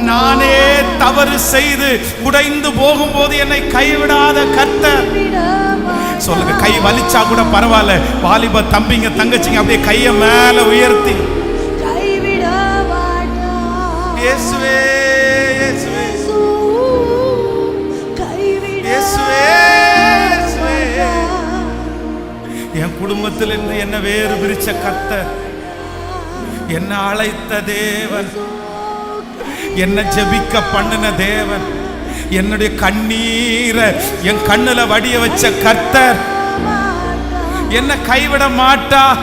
நானே தவறு செய்து உடைந்து போகும்போது என்னை கைவிடாத கர்த்தர். சொல்லுங்க, கை வலிச்சா கூட பரவாயில்ல, வாலிப தம்பிங்க தங்கச்சிங்க அப்படியே கையை மேல உயர்த்தி இயேசுவே இயேசுவே இயேசுவே என் குடும்பத்திலிருந்து என்ன வேறு பிரிச்ச கர்த்தர், என்ன அழைத்த தேவன், என்ன ஜெபிக்க பண்ணின தேவன், என்னுடைய கண்ணீரை என் கண்ணுல வடிய வச்ச கர்த்தர் என்ன கைவிட மாட்டார்,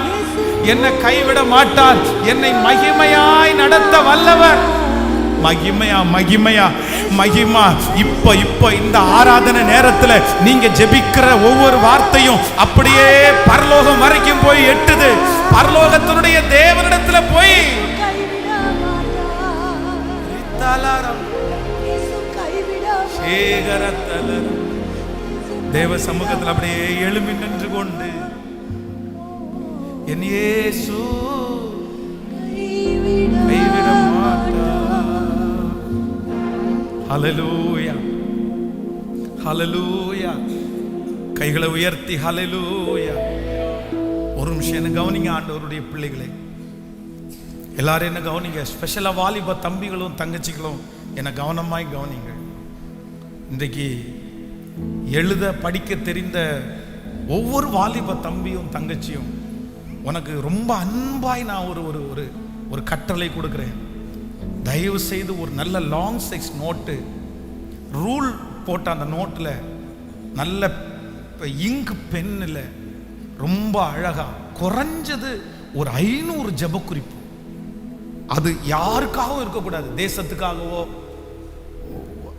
என்ன கைவிட மாட்டார். என்னை மகிமையாய் நடத்த வல்லவர். மகிமையா மகிமையா மகிமா. இப்ப இந்த ஆராதனை நேரத்துல நீங்க ஜெபிக்கிற ஒவ்வொரு வார்த்தையும் அப்படியே பரலோகம் வரைக்கும் போய் எட்டுது. பரலோகத்தினுடைய தேவனிடத்துல போய் தேவ சமூகத்தில் அப்படியே எழும்பி நின்று கொண்டு என் இயேசு கைவிட மாட்டார். ஹல்லேலூயா ஹல்லேலூயா. கைகளை உயர்த்தி ஹல்லேலூயா. ஒரு நிமிஷம் என்ன கவனிங்க ஆண்டவருடைய பிள்ளைகளை, எல்லாரும் என்ன கவனிங்க. ஸ்பெஷலா வாலிப தம்பிகளும் தங்கச்சிகளும் என்ன கவனமாய் கவனிங்க. இன்றைக்கு எழுத படிக்க தெரிந்த ஒவ்வொரு வாலிப தம்பியும் தங்கச்சியும் உனக்கு ரொம்ப அன்பாய் நான் ஒரு கட்டளை கொடுக்கிறேன். தயவு செய்து ஒரு நல்ல லாங் சைஸ் நோட்டு, ரூல் போட்ட அந்த நோட்டில் நல்ல இங்க் பென்னில் ரொம்ப அழகா குறைஞ்சது ஒரு 500 ஜெப குறிப்பு. அது யாருக்காகவும் இருக்கக்கூடாது, தேசத்துக்காகவோ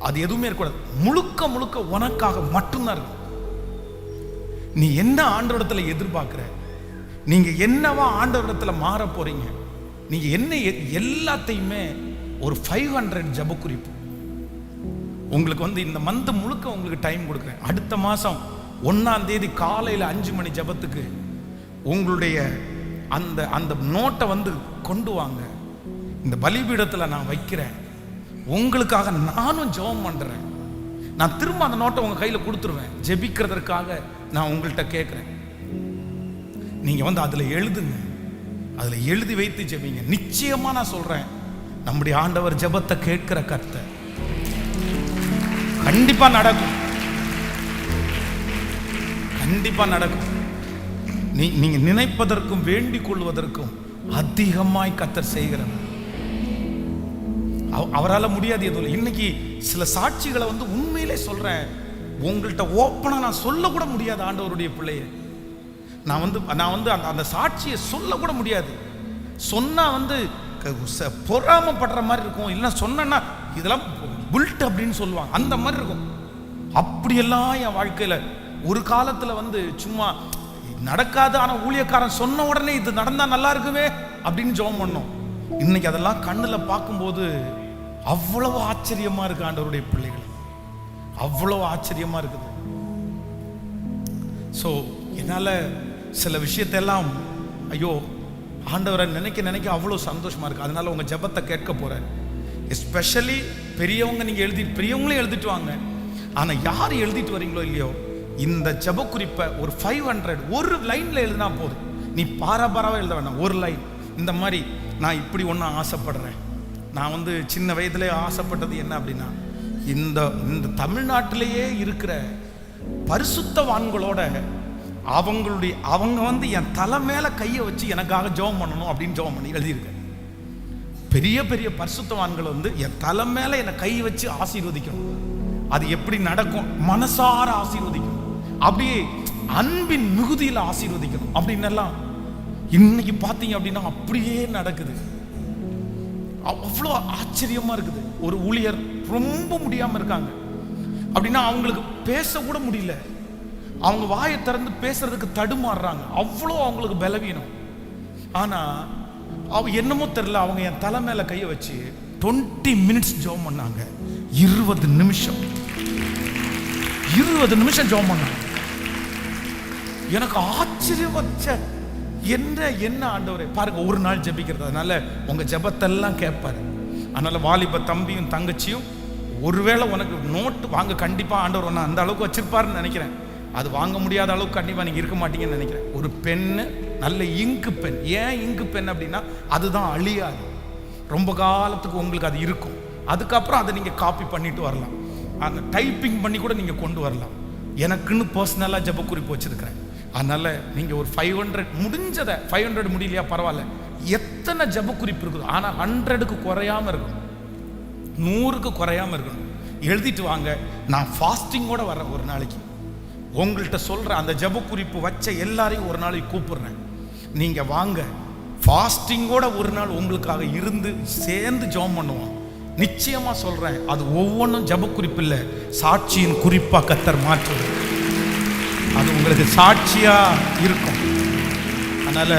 அது எதுவுமே இருக்கக்கூடாது. முழுக்க முழுக்க உனக்காக மட்டும்தான் இருக்கும். நீ என்ன ஆண்டவரிடத்துல எதிர்பார்க்கிற, நீங்க என்னவா ஆண்டவரிடத்துல மாற போறீங்க, நீங்க என்ன எல்லாத்தையுமே ஒரு 500 ஜெப குறிப்பு. உங்களுக்கு இந்த மந்த் முழுக்க உங்களுக்கு டைம் கொடுக்குறேன். அடுத்த மாசம் 1ஆம் தேதி காலையில் 5 மணி ஜெபத்துக்கு உங்களுடைய அந்த நோட்டை கொண்டு வாங்க. இந்த பலிபீடத்தில் நான் வைக்கிறேன். உங்களுக்காக நானும் ஜெபம் பண்றேன். நான் திரும்ப அந்த நோட்டை உங்க கையில் கொடுத்துருவேன். ஜெபிக்கிறதற்காக நான் உங்கள்கிட்ட கேட்கிறேன். நீங்க அதுல எழுதுங்க, அதுல எழுதி வைத்து ஜெபிங்க. நிச்சயமா நான் சொல்றேன், நம்முடைய ஆண்டவர் ஜெபத்தை கேட்கிற கர்த்தர். கண்டிப்பா நடக்கும், கண்டிப்பா நடக்கும். நீங்க நினைப்பதற்கும் வேண்டிக் கொள்வதற்கும் அதிகமாய் கர்த்தர் செய்கிறவர். அவரால் முடியாது எதுவும். இன்னைக்கு சில சாட்சிகளை வந்து உண்மையிலே சொல்றேன், உங்கள்கிட்ட ஓப்பனா நான் சொல்லக்கூட முடியாது. ஆண்டவருடைய பிள்ளைய நான் வந்து அந்த சாட்சியை சொல்லக்கூட முடியாது. சொன்னா வந்து பொறாமப்படுற மாதிரி இருக்கும். இல்லைன்னா சொன்னா இதெல்லாம் புல்ட் அப்படின்னு சொல்லுவாங்க, அந்த மாதிரி இருக்கும். அப்படியெல்லாம் என் வாழ்க்கையில ஒரு காலத்துல வந்து சும்மா நடக்காது, ஆனா ஊழியக்காரன் சொன்ன உடனே இது நடந்தா நல்லா இருக்குமே அப்படின்னு ஜெபம் பண்ணோம். இன்னைக்கு அதெல்லாம் கண்ணுல பார்க்கும்போது அவ்வளவு ஆச்சரியமா இருக்கு. ஆண்டவருடைய பிள்ளைகள் அவ்வளவு ஆச்சரியமா இருக்குது. ஸோ என்னால சில விஷயத்தெல்லாம் ஐயோ ஆண்டவரை நினைக்க அவ்வளோ சந்தோஷமா இருக்கு. அதனால உங்க ஜெபத்தை கேட்க போறேன். எஸ்பெஷலி பெரியவங்க, நீங்க பெரியவங்களே எழுதிட்டு வாங்க. ஆனா யார் எழுதிட்டு வரீங்களோ இல்லையோ, இந்த ஜெப குறிப்பை ஒரு 500 ஒரு லைன்ல எழுதினா போதும். நீ பாராபாராவா எழுத வேண்டாம், ஒரு லைன். இந்த மாதிரி நான் இப்படி ஒன்று ஆசைப்படுறேன். நான் வந்து சின்ன வயதுலேயே ஆசைப்பட்டது என்ன அப்படின்னா, இந்த தமிழ்நாட்டிலேயே இருக்கிற பரிசுத்தவான்களோட அவங்க வந்து என் தலை மேல கையை வச்சு எனக்காக ஜெபம் பண்ணணும் அப்படின்னு ஜெபம் பண்ணி எழுதியிருக்கேன். பெரிய பெரிய பரிசுத்தவான்கள் வந்து என் தலை மேல என்னை கை வச்சு ஆசீர்வதிக்கணும். அது எப்படி நடக்கும்? மனசார ஆசீர்வதிக்கணும், அப்படியே அன்பின் மிகுதியில் ஆசீர்வதிக்கணும் அப்படின்னு எல்லாம் இன்னைக்கு பார்த்தீங்க அப்படின்னா அப்படியே நடக்குது. அவ்வளோ ஆச்சரியமா இருக்குது. ஒரு ஊழியர் ரொம்ப முடியாம இருக்காங்க அப்படின்னா அவங்களுக்கு பேச கூட முடியல, அவங்க வாயை திறந்து பேசுறதுக்கு தடுமாறுறாங்க, அவ்வளோ அவங்களுக்கு பலவீனம். ஆனா என்னமோ தெரியல, அவங்க என் தலை மேல கையை வச்சு 20 மினிட்ஸ் ஜெபம் பண்ணாங்க. 20 நிமிஷம் ஜெபம் பண்ணாங்க. எனக்கு ஆச்சரியம் வச்ச என்ன ஆண்டவரே பாருங்க, ஒரு நாள் ஜெபிக்கிறது. அதனால உங்க ஜெபத்தெல்லாம் கேட்பாரு. அதனால வாலிப தம்பியும் தங்கச்சியும், ஒருவேளை உனக்கு நோட்டு வாங்க கண்டிப்பா ஆண்டவர் ஒன்று அந்த அளவுக்கு வச்சிருப்பாருன்னு நினைக்கிறேன். அது வாங்க முடியாத அளவுக்கு கண்டிப்பா நீங்க இருக்க மாட்டீங்கன்னு நினைக்கிறேன். ஒரு பென்னு, நல்ல இங்கு பென். ஏன் இங்கு பென் அப்படின்னா அதுதான் அழியாது, ரொம்ப காலத்துக்கு உங்களுக்கு அது இருக்கும். அதுக்கப்புறம் அதை நீங்க காப்பி பண்ணிட்டு வரலாம், அந்த டைப்பிங் பண்ணி கூட நீங்க கொண்டு வரலாம். எனக்குன்னு பர்சனலா ஜெப குறிப்பு வச்சிருக்கிறேன். அதனால நீங்க ஒரு 500 முடிஞ்சதை, 500 முடியலையா பரவாயில்ல, எத்தனை ஜெப குறிப்பு இருக்குது, ஆனா 100க்கு குறையாம இருக்கணும், 100க்கு குறையாம இருக்கணும். எழுதிட்டு வாங்க. நான் ஃபாஸ்டிங்கோட வரேன் ஒரு நாளைக்கு. உங்கள்கிட்ட சொல்ற அந்த ஜெப குறிப்பு வச்ச எல்லாரையும் ஒரு நாளைக்கு கூப்பிடுறேன். நீங்க வாங்க, ஃபாஸ்டிங்கோட ஒரு நாள் உங்களுக்காக இருந்து சேர்ந்து ஜெபம் பண்ணுவோம். நிச்சயமா சொல்றேன், அது ஒவ்வொன்றும் ஜெப குறிப்பு இல்லை, சாட்சியின் குறிப்பா கர்த்தர் மாற்றுவது. அது உங்களுக்கு சாட்சியா இருக்கும். அதனால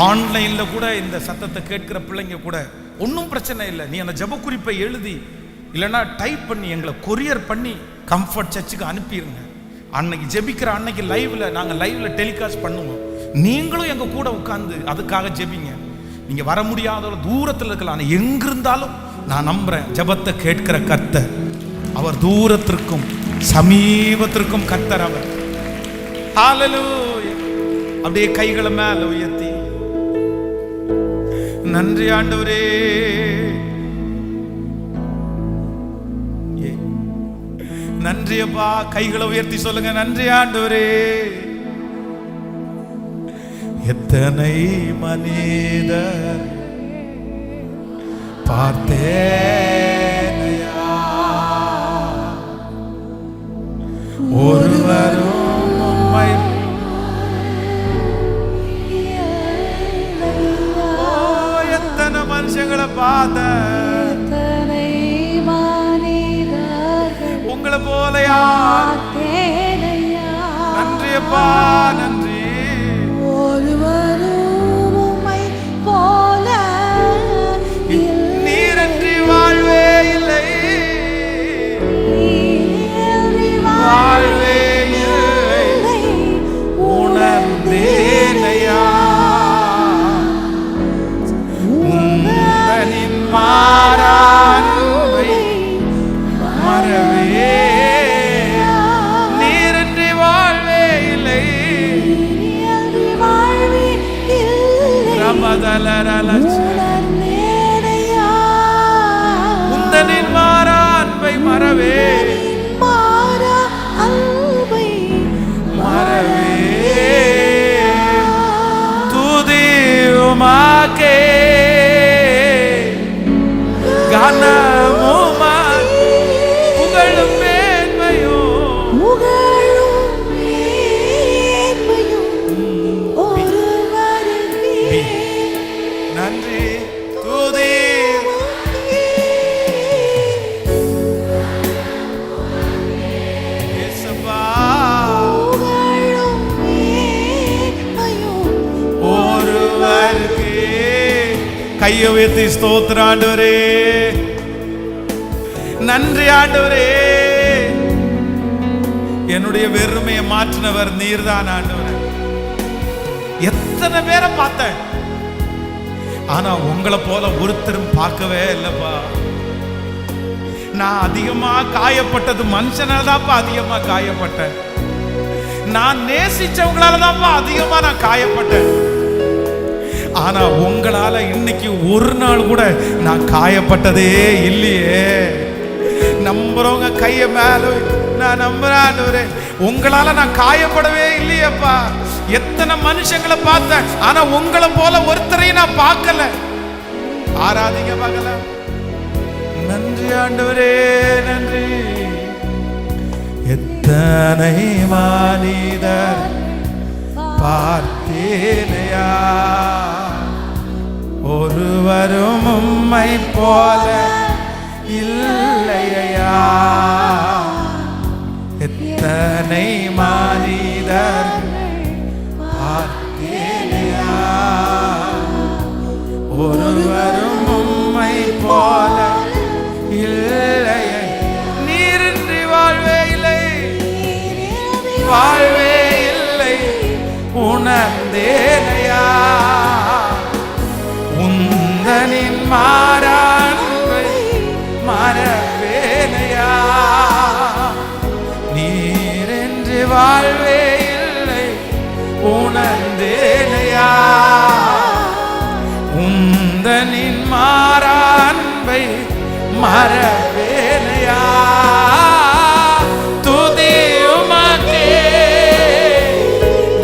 ஆன்லைன்ல கூட இந்த சத்தத்தை கேட்கிற பிள்ளைங்க கூட ஒன்றும் பிரச்சனை இல்லை. நீ அந்த ஜெப குறிப்பை எழுதி இல்லைன்னா டைப் பண்ணி எங்களை கொரியர் பண்ணி கம்ஃபர்ட் சர்ச்சுக்கு அனுப்பிடுங்க. அன்னைக்கு ஜெபிக்கிற அன்னைக்கு நாங்கள் லைவ்ல டெலிகாஸ்ட் பண்ணுவோம். நீங்களும் எங்க கூட உட்கார்ந்து அதுக்காக ஜெபிங்க. நீங்க வர முடியாத தூரத்தில் இருக்கலாம், ஆனால் எங்கிருந்தாலும் நான் நம்புறேன் ஜெபத்தை கேட்கிற கர்த்தர் அவர் தூரத்திற்கும் சமீபத்திற்கும் கர்த்தர் அவர். ஹல்லேலூயா. அப்படியே கைகளை மேல உயர்த்தி நன்றி ஆண்டவரே, நன்றி அப்பா. கைகளை உயர்த்தி சொல்லுங்க, நன்றி ஆண்டவரே. எத்தனை மனிதர் பார்த்தேனையா, ஒருவரும் உம்மை எத்தனை மனுஷங்களை பார்த்த, உங்களை போல யார்? நன்றி அப்பா, நன்றி. ஒருவரும் உம்மை போல நீரன்றி வாழ்வே இல்லை, வாழ்வே இல்லை, உணர்ந்தேனையா உந்தனின் கையை உயர்த்தி ஸ்தோத்திரம் ஆண்டவரே, நன்றி ஆண்டவரே. என்னுடைய வெறுமையை மாற்றினவர் நீர்தான் ஆண்டவரே. எத்தனை பேரை பார்த்தேன், ஆனா உங்களை போல ஒருத்தரும் பார்க்கவே இல்லப்பா. நான் அதிகமா காயப்பட்டது மனுஷனால தான்ப்பா அதிகமா காயப்பட்டேன். நான் நேசிச்சவங்களால தான்ப்பா அதிகமா நான் காயப்பட்டேன். ஆனா உங்களால இன்னைக்கு ஒரு நாள் கூட நான் காயப்பட்டதே இல்லையே. நம்புறவங்க கைய மேல நான் நம்புறேன், உங்களால நான் காயப்படவே இல்லையப்பா. எத்தனை மனுஷங்களை பார்த்தேன், ஆனா உங்களை போல ஒருத்தரையும் நான் பார்க்கல. ஆராதிங்க பார்க்கல. நன்றி ஆண்டவரே, நன்றி. எத்தனை மனிதர் பார்த்தேனையா, ஒருவரும் உம்மை போல இல்லையா. எத்தனை மனிதர் பார்த்தேனையா, ஒருவரும் உம்மை போல இல்லையா. நீரின்றி வாழ்வே இல்லை, வாழ்வே இல்லை உணர்ந்தேனையா. உந்தனின் மாறான்பை மறவேனையா. நீரின்றி வாழ்வே இல்லை உணர்ந்தேனையா. உந்தனின் மாறான்பை மறவேனையா. துதியுமக்கே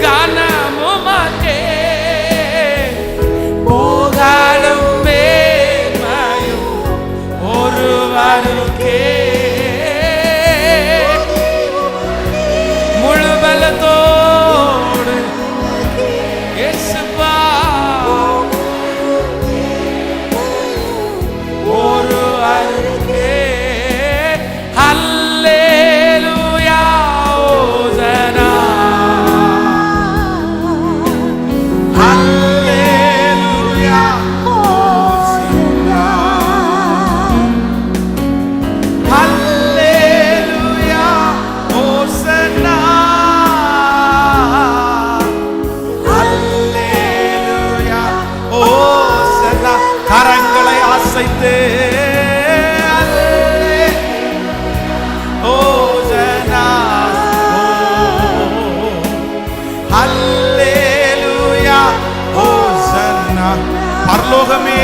கனமுமக்கே புகழும் மேன்மையும் ஒருவருக்கே. முழு பலத்தோடு இயேசுவா ஒருவருக்கே. ஹல்லேலூயா ஹோசனா, ஹல்லேலூயா ஹோசனா, ஹல்லேலூயா ஹோசனா, ஹல்லேலூயா ஹோசனா. கரங்களை அசைத்து ஹோசனா, ஹல்லேலூயா ஹோசனா. பரலோகமே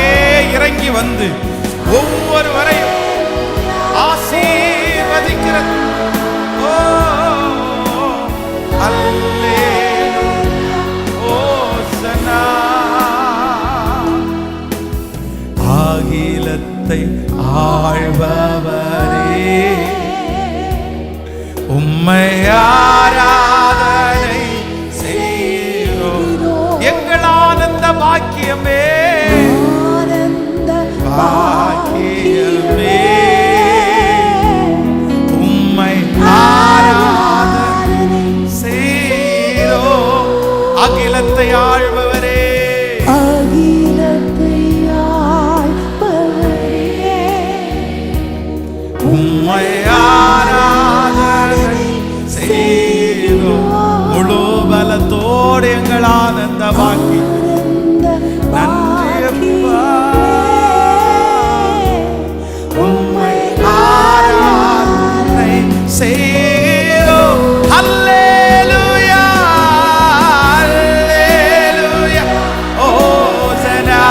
இறங்கி வந்து ஒவ்வொருவரையும் ஆசீர்வதிக்கிறது. ஓ ஹல்லேலூயா ஹோசனா. அகிலத்தை ஆழ்பவரே, உம்மை ஆராதனை செய்கிறோம். எங்கள் ஆனந்த பாக்கியமே, பாக்கியமே, உம்மை ஆராதனை செய்கிறோம். அகிலத்தை ஆழ்பவரே, அகிலத்தை ஆள்பவரே, உம்மை ஆராதனை செய்கிறோம். முழு பலத்தோடு எங்கள் ஆனந்த பாக்கி. நன்றி அப்பா, உம்மை ஆராதனை செய்கிறோம். ஹல்லேலூயா ஹல்லேலூயா ஹோசனா.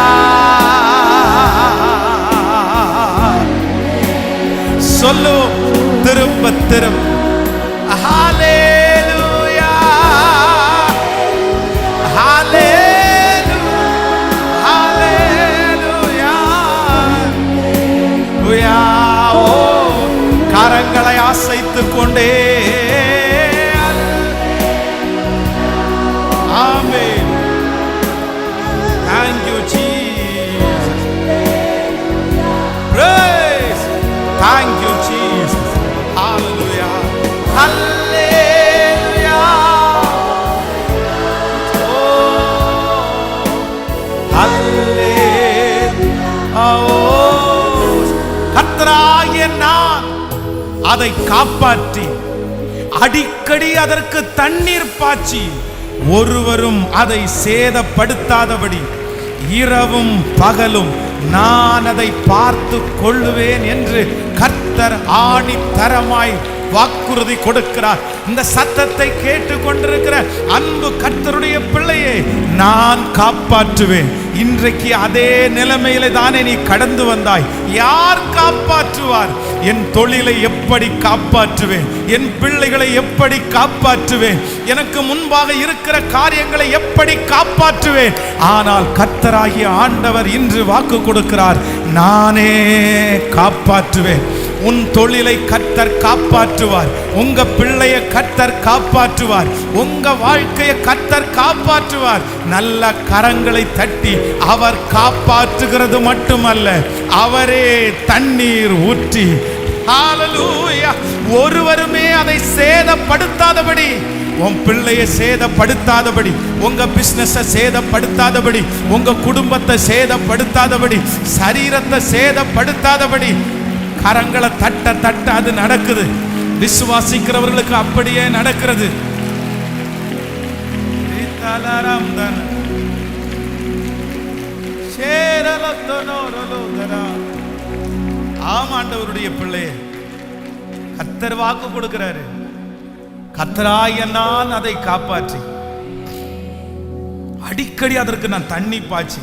சொல்லுவோம் திரும்ப திரும்ப. ஹல்லேலூயா ஹல்லேலூயா ஹல்லேலூயா. ஓ கரங்களை அசைத்துக் கொண்டே ஆமென். Thank you Jesus. Praise. Thank you Jesus. Hallelujah. Hallelujah. Oh. Hallelujah. கர்த்தராகிய நான் அதை காப்பாற்றி அடிக்கடி அதற்கு தண்ணீர் பாய்ச்சி ஒருவரும் அதை சேதப்படுத்தாதபடி இரவும் பகலும் நான் அதை பார்த்து கொள்ளுவேன் என்று கர்த்தர் ஆணித்தரமாய் வாக்குறுதி கொடுக்கிறார். இந்த சத்தத்தை கேட்டு கொண்டிருக்கிற அன்பு கர்த்தருடைய பிள்ளையே, நான் காப்பாற்றுவேன். இன்றைக்கு அதே நிலைமையில தானே நீ கடந்து வந்தாய். யார் காப்பாற்றுவார்? என் தொழிலை எப்படி காப்பாற்றுவேன்? என் பிள்ளைகளை எப்படி காப்பாற்றுவேன்? எனக்கு முன்பாக இருக்கிற காரியங்களை எப்படி காப்பாற்றுவேன்? ஆனால் கர்த்தராகிய ஆண்டவர் இன்று வாக்கு கொடுக்கிறார், நானே காப்பாற்றுவேன். உன் தொழிலை கர்த்தர் காப்பாற்றுவார். உங்க பிள்ளையை கர்த்தர் காப்பாற்றுவார். உங்க வாழ்க்கையை கர்த்தர் காப்பாற்றுவார். நல்ல கரங்களை தட்டி அவர் காப்பாற்றுகிறது மட்டுமல்ல, அவரே தண்ணீர் ஊற்றி, ஹல்லேலூயா, ஒருவருமே அதை சேதப்படுத்தாதபடி, உன் பிள்ளையை சேதப்படுத்தாதபடி, உங்க பிசினஸை சேதப்படுத்தாதபடி, உங்க குடும்பத்தை சேதப்படுத்தாதபடி, சரீரத்தை சேதப்படுத்தாதபடி கரங்களை தட்ட தட்ட அது நடக்குது. விசுவாசிக்கிறவர்களுக்கு அப்படியே நடக்கிறது. ஆமாண்டவருடைய பிள்ளையே, கர்த்தர் வாக்கு கொடுக்கிறாரு, கர்த்தராகிய நான் அதை காப்பாற்றி அடிக்கடி அதற்கு நான் தண்ணி பாய்ச்சி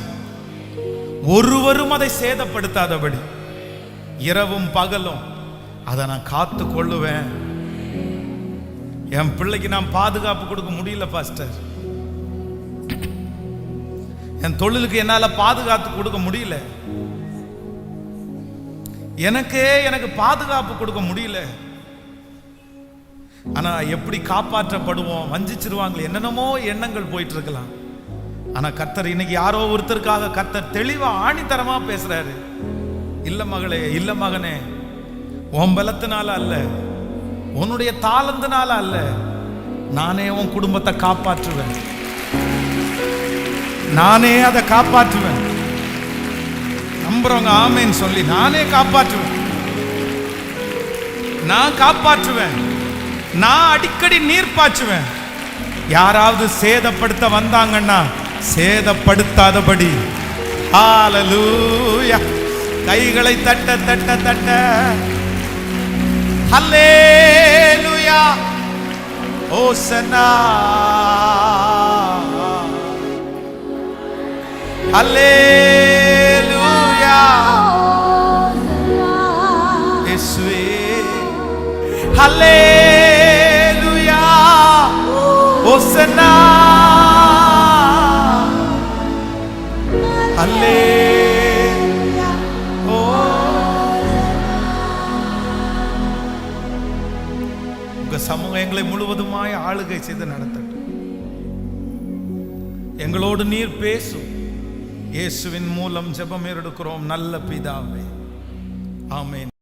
ஒருவரும் அதை சேதப்படுத்தாதபடி இரவும் பகலும் அதை நான் காத்து கொள்ளுவேன். என் பிள்ளைக்கு நான் பாதுகாப்பு கொடுக்க முடியல பாஸ்டர், என் தொழிலுக்கு என்னால பாதுகாத்து கொடுக்க முடியல, எனக்கு பாதுகாப்பு கொடுக்க முடியல. ஆனா எப்படி காப்பாற்றப்படுவோம்? வஞ்சிச்சிருவாங்களே, என்னென்னமோ எண்ணங்கள் போயிட்டு இருக்கலாம். ஆனா கர்த்தர் இன்னைக்கு யாரோ ஒருத்தருக்காக கர்த்தர் தெளிவா ஆணித்தரமா பேசுறாரு. இல்ல மகளே, இல்ல மகனே, உன் பலத்தினால அல்ல, உன்னுடைய தாளந்தினால அல்ல, நானே உன் குடும்பத்தை காப்பாற்றுவேன். நானே அதை காப்பாற்றுவேன். நம்புறவங்க ஆமேன்னு சொல்லி, நானே காப்பாற்றுவேன். நான் காப்பாற்றுவேன். நான் அடிக்கடி நீர் பாய்ச்சுவேன். யாராவது சேதப்படுத்த வந்தாங்கன்னா சேதப்படுத்தாதபடி. ஹல்லேலூயா, கைகளை தட்ட தட்ட தட்ட. ஹல்லேலூயா, ஹோசன்னா, ஹல்லேலூயா, இயேசுவே, ஹல்லேலூயா, ஹோசன்னா, ஹல்லேலூயா. சமூகம் எங்களை முழுவதுமாய் ஆளுகை செய்து நடத்தட்டும். எங்களோடு நீர் பேசும். இயேசுவின் மூலம் ஜெபம் எடுக்கிறோம் நல்ல பிதாவே, ஆமென்.